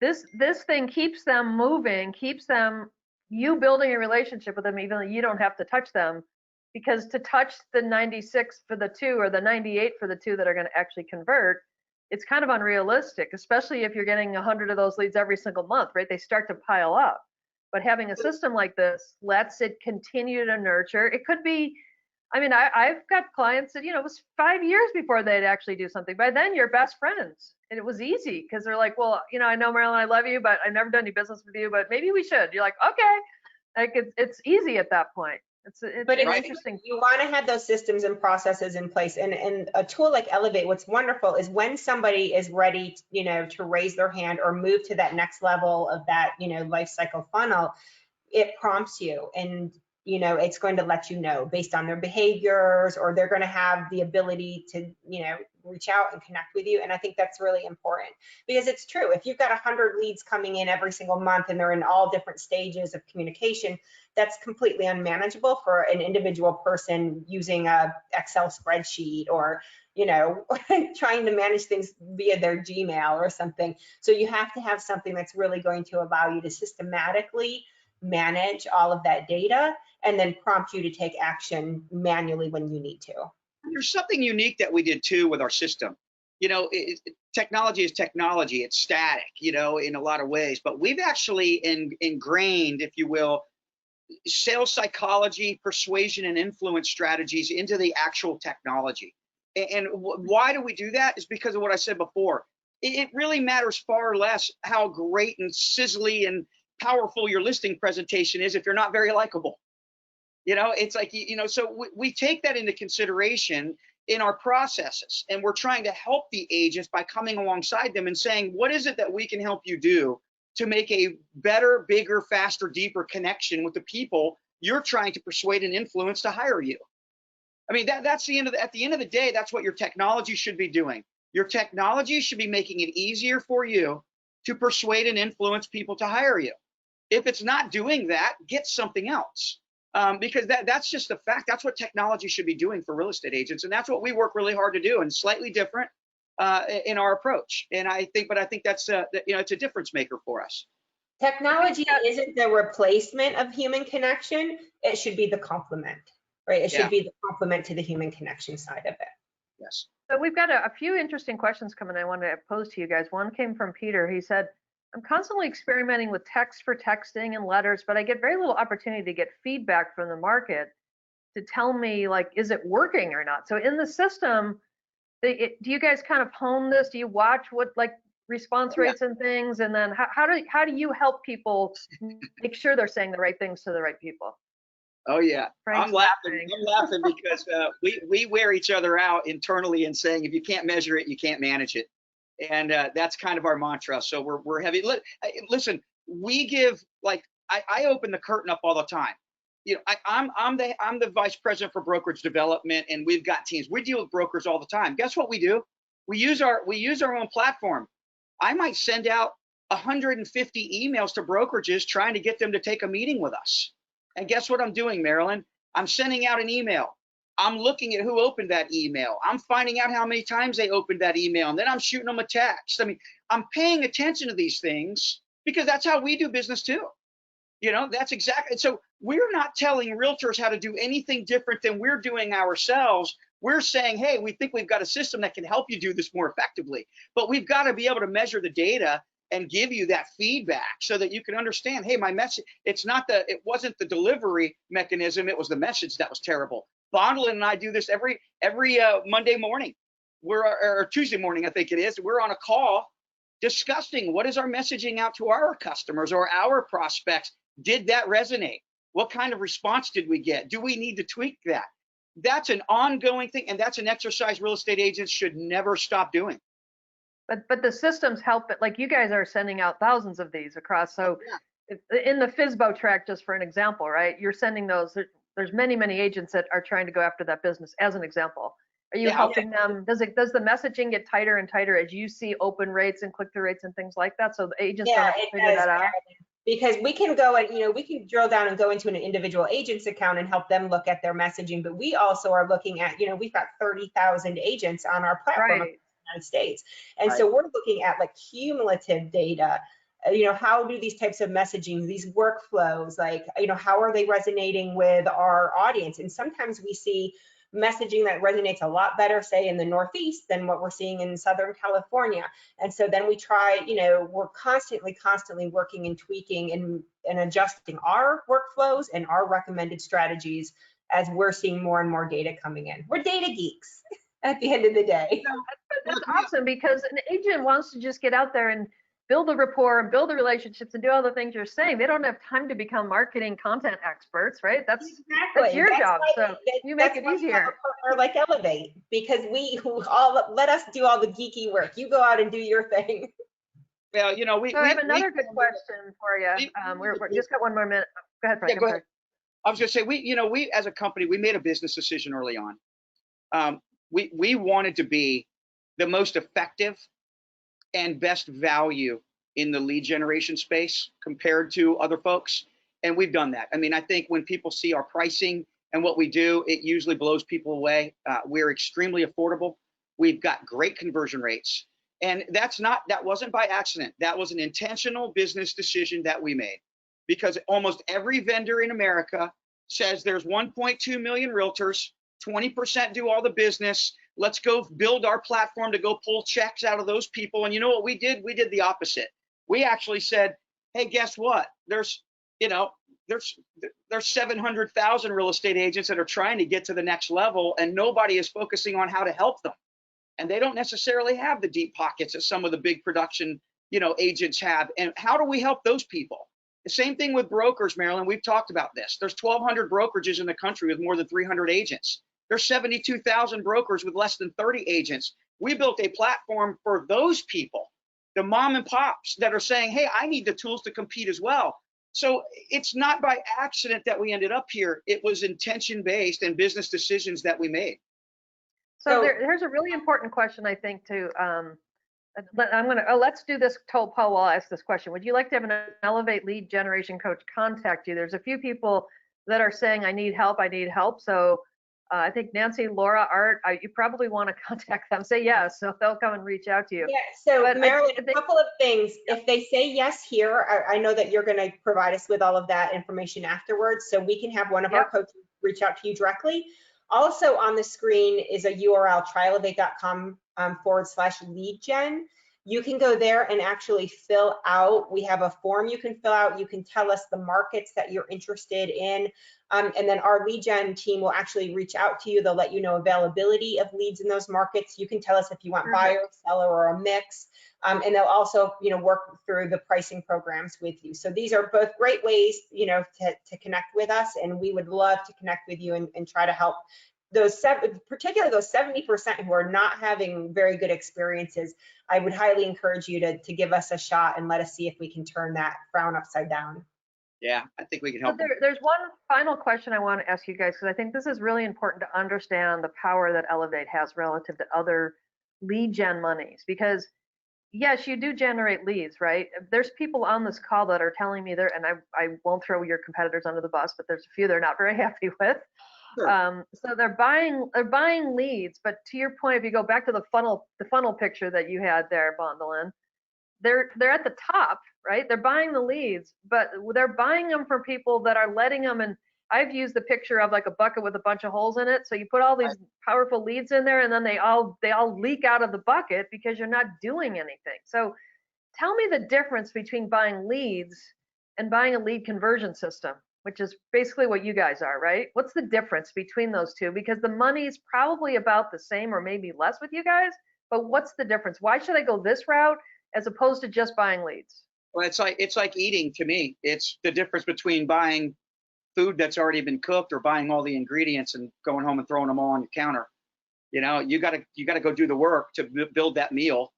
this thing keeps them moving, keeps them, you building a relationship with them, even though you don't have to touch them, because to touch the 96 for the 2 or the 98 for the 2 that are going to actually convert, it's kind of unrealistic, especially if you're getting 100 of those leads every single month, right? They start to pile up. But having a system like this lets it continue to nurture. It could be, I mean, I've got clients that, you know, it was 5 years before they'd actually do something. By then, you're best friends. And it was easy because they're like, well, you know, I know, Marilyn, I love you, but I've never done any business with you, but maybe we should. You're like, okay. Like it's easy at that point. It's interesting. You want to have those systems and processes in place. And a tool like Elevate, what's wonderful is when somebody is ready, you know, to raise their hand or move to that next level of that, you know, life cycle funnel, it prompts you, and you know, it's going to let you know based on their behaviors, or they're going to have the ability to, you know, reach out and connect with you. And I think that's really important, because it's true. If you've got 100 leads coming in every single month and they're in all different stages of communication, that's completely unmanageable for an individual person using a Excel spreadsheet, or, you know, trying to manage things via their Gmail or something. So you have to have something that's really going to allow you to systematically manage all of that data and then prompt you to take action manually when you need to. There's something unique that we did too with our system. You know, technology is technology. It's static, you know, in a lot of ways, but we've actually ingrained, if you will, sales psychology, persuasion, and influence strategies into the actual technology. And why do we do that? Is because of what I said before. It really matters far less how great and sizzly and powerful your listing presentation is if you're not very likable. You know, it's like, you know, so we take that into consideration in our processes, and we're trying to help the agents by coming alongside them and saying, what is it that we can help you do to make a better, bigger, faster, deeper connection with the people you're trying to persuade and influence to hire you? I mean, that's the end of at the end of the day, that's what your technology should be doing. Your technology should be making it easier for you to persuade and influence people to hire you. If it's not doing that, get something else. Because that's just a fact. That's what technology should be doing for real estate agents, and that's what we work really hard to do, and slightly different in our approach. And I think that's you know, it's a difference maker for us. Technology isn't the replacement of human connection. It should be the complement, right? It should be the complement to the human connection side of it. Yes. So we've got a few interesting questions coming I wanted to pose to you guys. One came from Peter. He said, I'm constantly experimenting with text for texting and letters, but I get very little opportunity to get feedback from the market to tell me, like, is it working or not? So in the system, do you guys kind of hone this? Do you watch what like response rates and things? And then how do you help people make sure they're saying the right things to the right people? Oh yeah, Frank's I'm laughing because we wear each other out internally and saying if you can't measure it, you can't manage it, and that's kind of our mantra. So we're heavy. Listen, we give like I open the curtain up all the time. You know, I'm the vice president for brokerage development, and we've got teams. We deal with brokers all the time. Guess what we do? We use our own platform. I might send out 150 emails to brokerages trying to get them to take a meeting with us. And guess what I'm doing, Marilyn? I'm sending out an email. I'm looking at who opened that email. I'm finding out how many times they opened that email, and then I'm shooting them a text. I mean, I'm paying attention to these things because that's how we do business too. You know, that's exactly. So we're not telling realtors how to do anything different than we're doing ourselves. We're saying, hey, we think we've got a system that can help you do this more effectively, but we've got to be able to measure the data and give you that feedback so that you can understand, hey, my message, it wasn't the delivery mechanism, it was the message that was terrible. Bondilyn and I do this every Monday morning. Or Tuesday morning, I think it is. We're on a call discussing what is our messaging out to our customers or our prospects. Did that resonate? What kind of response did we get? Do we need to tweak that? That's an ongoing thing, and that's an exercise real estate agents should never stop doing. But the systems help it. Like you guys are sending out thousands of these across. So in the FSBO track, just for an example, right? You're sending those. There's many agents that are trying to go after that business. As an example, are you helping them? Does the messaging get tighter and tighter as you see open rates and click-through rates and things like that? So the agents don't have to figure that out. Because we can go and, we can drill down and go into an individual agent's account and help them look at their messaging. But we also are looking at, we've got 30,000 agents on our platform in the United States. And so we're looking at like cumulative data. How do these types of messaging, these workflows, like, how are they resonating with our audience? And sometimes we see messaging that resonates a lot better, say in the Northeast, than what we're seeing in Southern California. And so then we try, we're constantly working and tweaking and adjusting our workflows and our recommended strategies as we're seeing more and more data coming in. We're data geeks at the end of the day. That's awesome, because an agent wants to just get out there and build the rapport and build the relationships and do all the things you're saying. They don't have time to become marketing content experts, right? That's your job. So you make it easier. Partner like Elevate, because we let us do all the geeky work. You go out and do your thing. Well, I have another good question for you. We're just got one more minute. Go ahead, Frank. Yeah, go ahead. I was going to say, we as a company, we made a business decision early on. We wanted to be the most effective and best value in the lead generation space compared to other folks. And we've done that. I mean, I think when people see our pricing and what we do, it usually blows people away. We're extremely affordable. We've got great conversion rates. And that wasn't by accident. That was an intentional business decision that we made, because almost every vendor in America says there's 1.2 million realtors, 20% do all the business. Let's go build our platform to go pull checks out of those people. And you know what we did? We did the opposite. We actually said, hey, guess what? There's 700,000 real estate agents that are trying to get to the next level, and nobody is focusing on how to help them. And they don't necessarily have the deep pockets that some of the big production, agents have. And how do we help those people? The same thing with brokers, Marilyn. We've talked about this. There's 1,200 brokerages in the country with more than 300 agents. There's 72,000 brokers with less than 30 agents. We built a platform for those people, the mom and pops that are saying, hey, I need the tools to compete as well. So it's not by accident that we ended up here. It was intention-based and business decisions that we made. So here's a really important question, I think, too. Let's do this. Paul will ask this question. Would you like to have an Elevate lead generation coach contact you? There's a few people that are saying, I need help. So I think Nancy, Laura, Art, you probably want to contact them. Say yes, so they'll come and reach out to you. Yeah, so Marilyn, a couple of things. If they say yes here, I know that you're going to provide us with all of that information afterwards, so we can have one of our coaches reach out to you directly. Also on the screen is a URL, tryelevate.com /lead gen. You can go there and actually fill out. We have a form you can fill out. You can tell us the markets that you're interested in. And then our lead gen team will actually reach out to you. They'll let you know availability of leads in those markets. You can tell us if you want buyer, seller, or a mix. And they'll also, work through the pricing programs with you. So these are both great ways, to connect with us. And we would love to connect with you and try to help particularly those 70% who are not having very good experiences. I would highly encourage you to give us a shot and let us see if we can turn that frown upside down. Yeah, I think we can help. There's one final question I want to ask you guys, because I think this is really important to understand the power that Elevate has relative to other lead gen monies. Because yes, you do generate leads, right? There's people on this call that are telling me and I won't throw your competitors under the bus, but there's a few they're not very happy with. Sure. So they're buying leads, but to your point, if you go back to the funnel picture that you had there, Bondilyn, they're at the top, right? They're buying the leads, but they're buying them from people that are letting them. And I've used the picture of like a bucket with a bunch of holes in it. So you put all these powerful leads in there, and then they all leak out of the bucket because you're not doing anything. So tell me the difference between buying leads and buying a lead conversion system, which is basically what you guys are, right? What's the difference between those two? Because the money's probably about the same or maybe less with you guys, but what's the difference? Why should I go this route as opposed to just buying leads? Well, it's like eating to me. It's the difference between buying food that's already been cooked or buying all the ingredients and going home and throwing them all on your counter. You gotta go do the work to build that meal.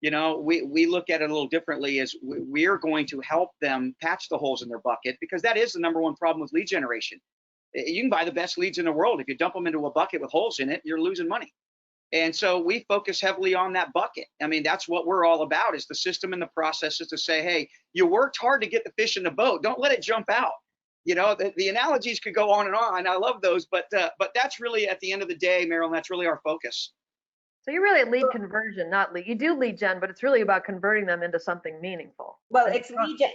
We look at it a little differently, as we're going to help them patch the holes in their bucket, because that is the number one problem with lead generation. You can buy the best leads in the world. If you dump them into a bucket with holes in it, you're losing money. And so we focus heavily on that bucket. I mean, that's what we're all about, is the system and the processes to say, hey, you worked hard to get the fish in the boat. Don't let it jump out. The analogies could go on and on. I love those, but that's really, at the end of the day, Marilyn, that's really our focus. So you're really at lead conversion, not lead. You do lead gen, but it's really about converting them into something meaningful. Well, it's lead gen.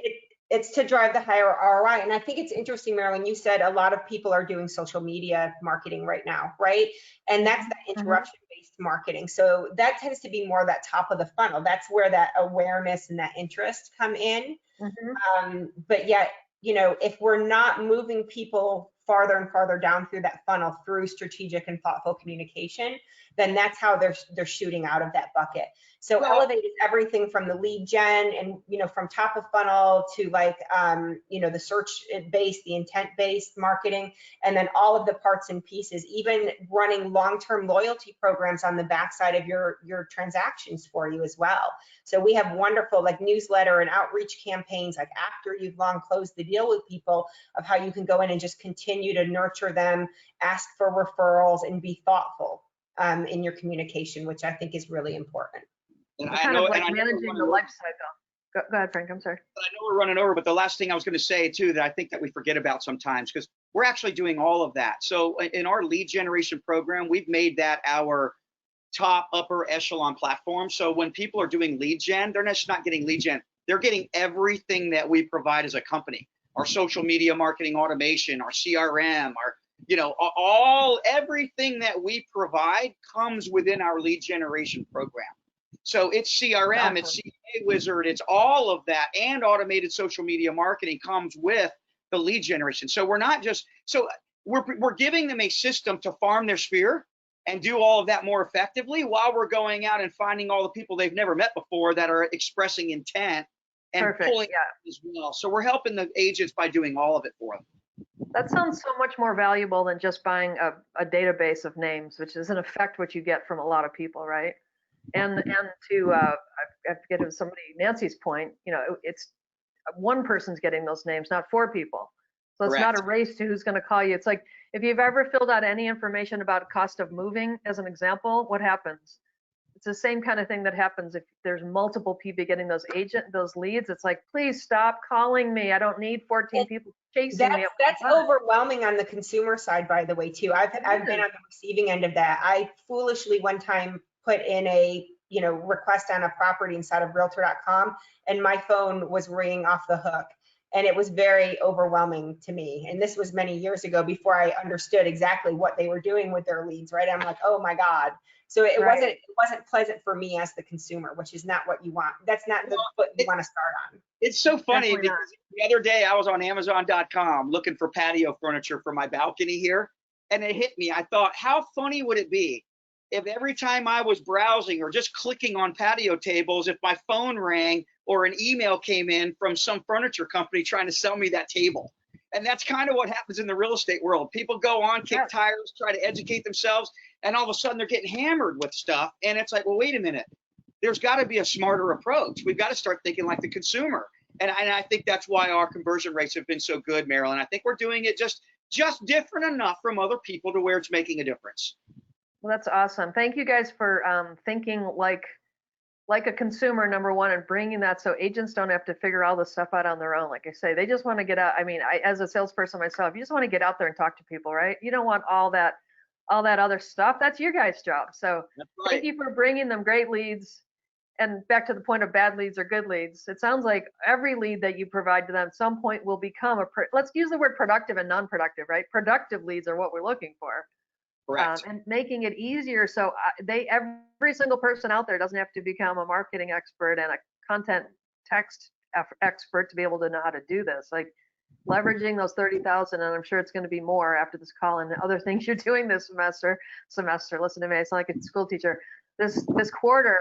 It's to drive the higher ROI. And I think it's interesting, Marilyn, you said a lot of people are doing social media marketing right now, right? And that's the interruption-based marketing. So that tends to be more that top of the funnel. That's where that awareness and that interest come in. But yet, if we're not moving people farther and farther down through that funnel through strategic and thoughtful communication, then that's how they're shooting out of that bucket. So Elevate is everything from the lead gen and, from top of funnel to like, the search based, the intent based marketing, and then all of the parts and pieces, even running long-term loyalty programs on the backside of your transactions for you as well. So we have wonderful like newsletter and outreach campaigns, like after you've long closed the deal with people, of how you can go in and just continue to nurture them, ask for referrals, and be thoughtful in your communication, which I think is really important. And kind of like managing the life cycle. Go ahead, Frank. I'm sorry. I know we're running over, but the last thing I was going to say too, that I think that we forget about sometimes, because we're actually doing all of that. So in our lead generation program, we've made that our top upper echelon platform. So when people are doing lead gen, they're just not getting lead gen. They're getting everything that we provide as a company: our social media marketing automation, our CRM, everything that we provide comes within our lead generation program. So it's CRM, it's CA Wizard, it's all of that, and automated social media marketing comes with the lead generation. So we're giving them a system to farm their sphere and do all of that more effectively, while we're going out and finding all the people they've never met before that are expressing intent and pulling as well. So we're helping the agents by doing all of it for them. That sounds so much more valuable than just buying a database of names, which is in effect what you get from a lot of people, right? And to I forget, it was somebody, Nancy's point, it's one person's getting those names, not four people. So it's not a race to who's going to call you. It's like, if you've ever filled out any information about cost of moving, as an example, what happens? It's the same kind of thing that happens if there's multiple people getting those leads. It's like, please stop calling me. I don't need 14 people chasing me. That's overwhelming on the consumer side, by the way, too. I've been on the receiving end of that. I foolishly one time put in a request on a property inside of realtor.com, and my phone was ringing off the hook. And it was very overwhelming to me. And this was many years ago before I understood exactly what they were doing with their leads, right? I'm like, oh my God. So it wasn't pleasant for me as the consumer, which is not what you want. That's not the foot you want to start on. It's so funny Definitely because the other day I was on Amazon.com looking for patio furniture for my balcony here, and it hit me. I thought, how funny would it be if every time I was browsing or just clicking on patio tables, if my phone rang or an email came in from some furniture company trying to sell me that table? And that's kind of what happens in the real estate world. People go on, kick tires, try to educate themselves, and all of a sudden they're getting hammered with stuff. And it's like, well, wait a minute. There's got to be a smarter approach. We've got to start thinking like the consumer. And I think that's why our conversion rates have been so good, Marilyn. I think we're doing it just different enough from other people to where it's making a difference. Well, that's awesome. Thank you guys for thinking like a consumer, number one, and bringing that so agents don't have to figure all this stuff out on their own. Like I say, they just want to get out. I mean, as a salesperson myself, you just want to get out there and talk to people, right? You don't want all that other stuff. That's your guys' job. So thank you for bringing them great leads. And back to the point of bad leads or good leads, it sounds like every lead that you provide to them at some point will become let's use the word productive and non-productive, right? Productive leads are what we're looking for. Correct. And making it easier so every single person out there doesn't have to become a marketing expert and a content text expert to be able to know how to do this. Like leveraging those 30,000, and I'm sure it's going to be more after this call and other things you're doing this semester. Listen to me, I sound like a school teacher. This quarter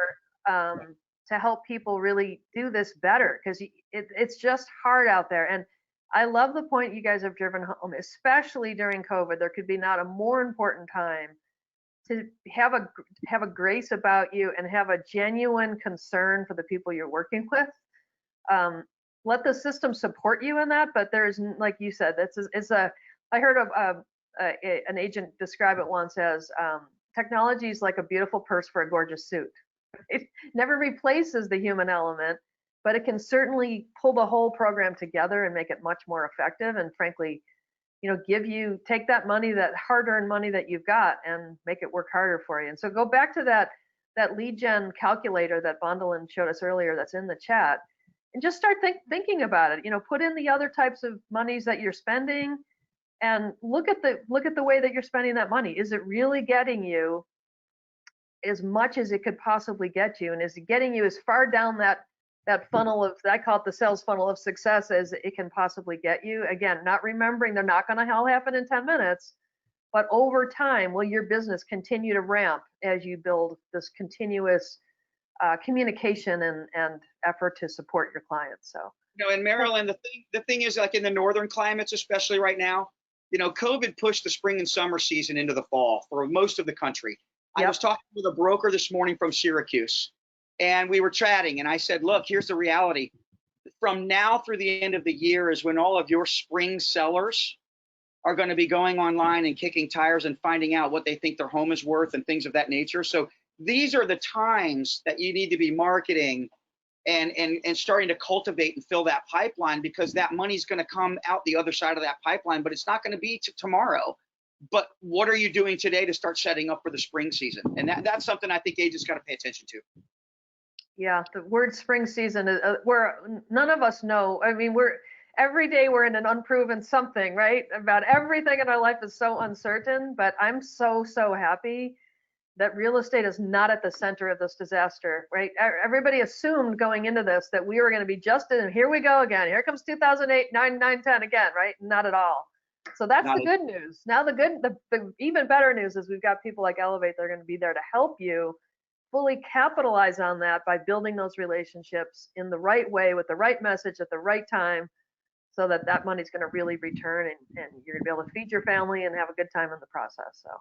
to help people really do this better, because it's just hard out there. And I love the point you guys have driven home, especially during COVID. There could be not a more important time to have a grace about you and have a genuine concern for the people you're working with. Let the system support you in that, but there's, like you said, I heard of an agent describe it once as technology is like a beautiful purse for a gorgeous suit. It never replaces the human element, but it can certainly pull the whole program together and make it much more effective. And frankly, take that money, that hard-earned money that you've got, and make it work harder for you. And so go back to that lead gen calculator that Bondilyn showed us earlier that's in the chat, and just start thinking about it. Put in the other types of monies that you're spending, and look at the way that you're spending that money. Is it really getting you as much as it could possibly get you, and is it getting you as far down that funnel of, I call it the sales funnel of success, as it can possibly get you? Again, not remembering they're not going to all happen in 10 minutes, but over time, will your business continue to ramp as you build this continuous communication and effort to support your clients? So, and Marilyn, the thing is, like in the northern climates, especially right now, COVID pushed the spring and summer season into the fall for most of the country. I was talking with a broker this morning from Syracuse, and we were chatting, and I said, look, here's the reality. From now through the end of the year is when all of your spring sellers are going to be going online and kicking tires and finding out what they think their home is worth and things of that nature. So these are the times that you need to be marketing and starting to cultivate and fill that pipeline, because that money's going to come out the other side of that pipeline, but it's not going to be tomorrow. But what are you doing today to start setting up for the spring season? And that's something I think agents got to pay attention to. Yeah, the word spring season is where none of us know. I mean, every day we're in an unproven something, right? About everything in our life is so uncertain, but I'm so happy that real estate is not at the center of this disaster, right? Everybody assumed going into this that we were going to be just in, here we go again. Here comes 2008, 9, 10 again, right? Not at all. So that's the good news. Now the even better news is we've got people like Elevate. They're going to be there to help you fully capitalize on that by building those relationships in the right way with the right message at the right time, so that money's going to really return, and you're going to be able to feed your family and have a good time in the process. So,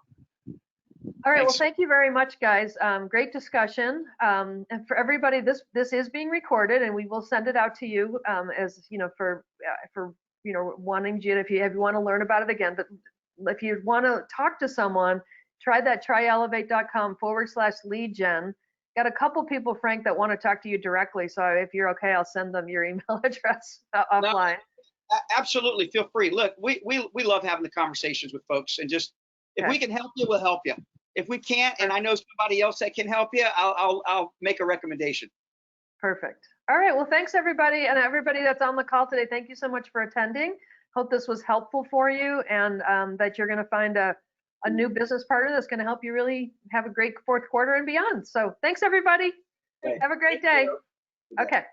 all right. Well, thank you very much, guys. Great discussion. And for everybody, this is being recorded, and we will send it out to you as for wanting you, if you want to learn about it again. But if you want to talk to someone, try that tryelevate.com/lead gen. Got a couple people, Frank, that want to talk to you directly. So if you're okay, I'll send them your email address offline. No, absolutely, feel free. Look, we love having the conversations with folks, and just if we can help you, we'll help you. If we can't, and I know somebody else that can help you, I'll make a recommendation. Perfect. All right. Well, thanks everybody, and everybody that's on the call today. Thank you so much for attending. Hope this was helpful for you, and that you're going to find a new business partner that's going to help you really have a great fourth quarter and beyond. So thanks everybody. Right. Have a great Thank day. you. Okay.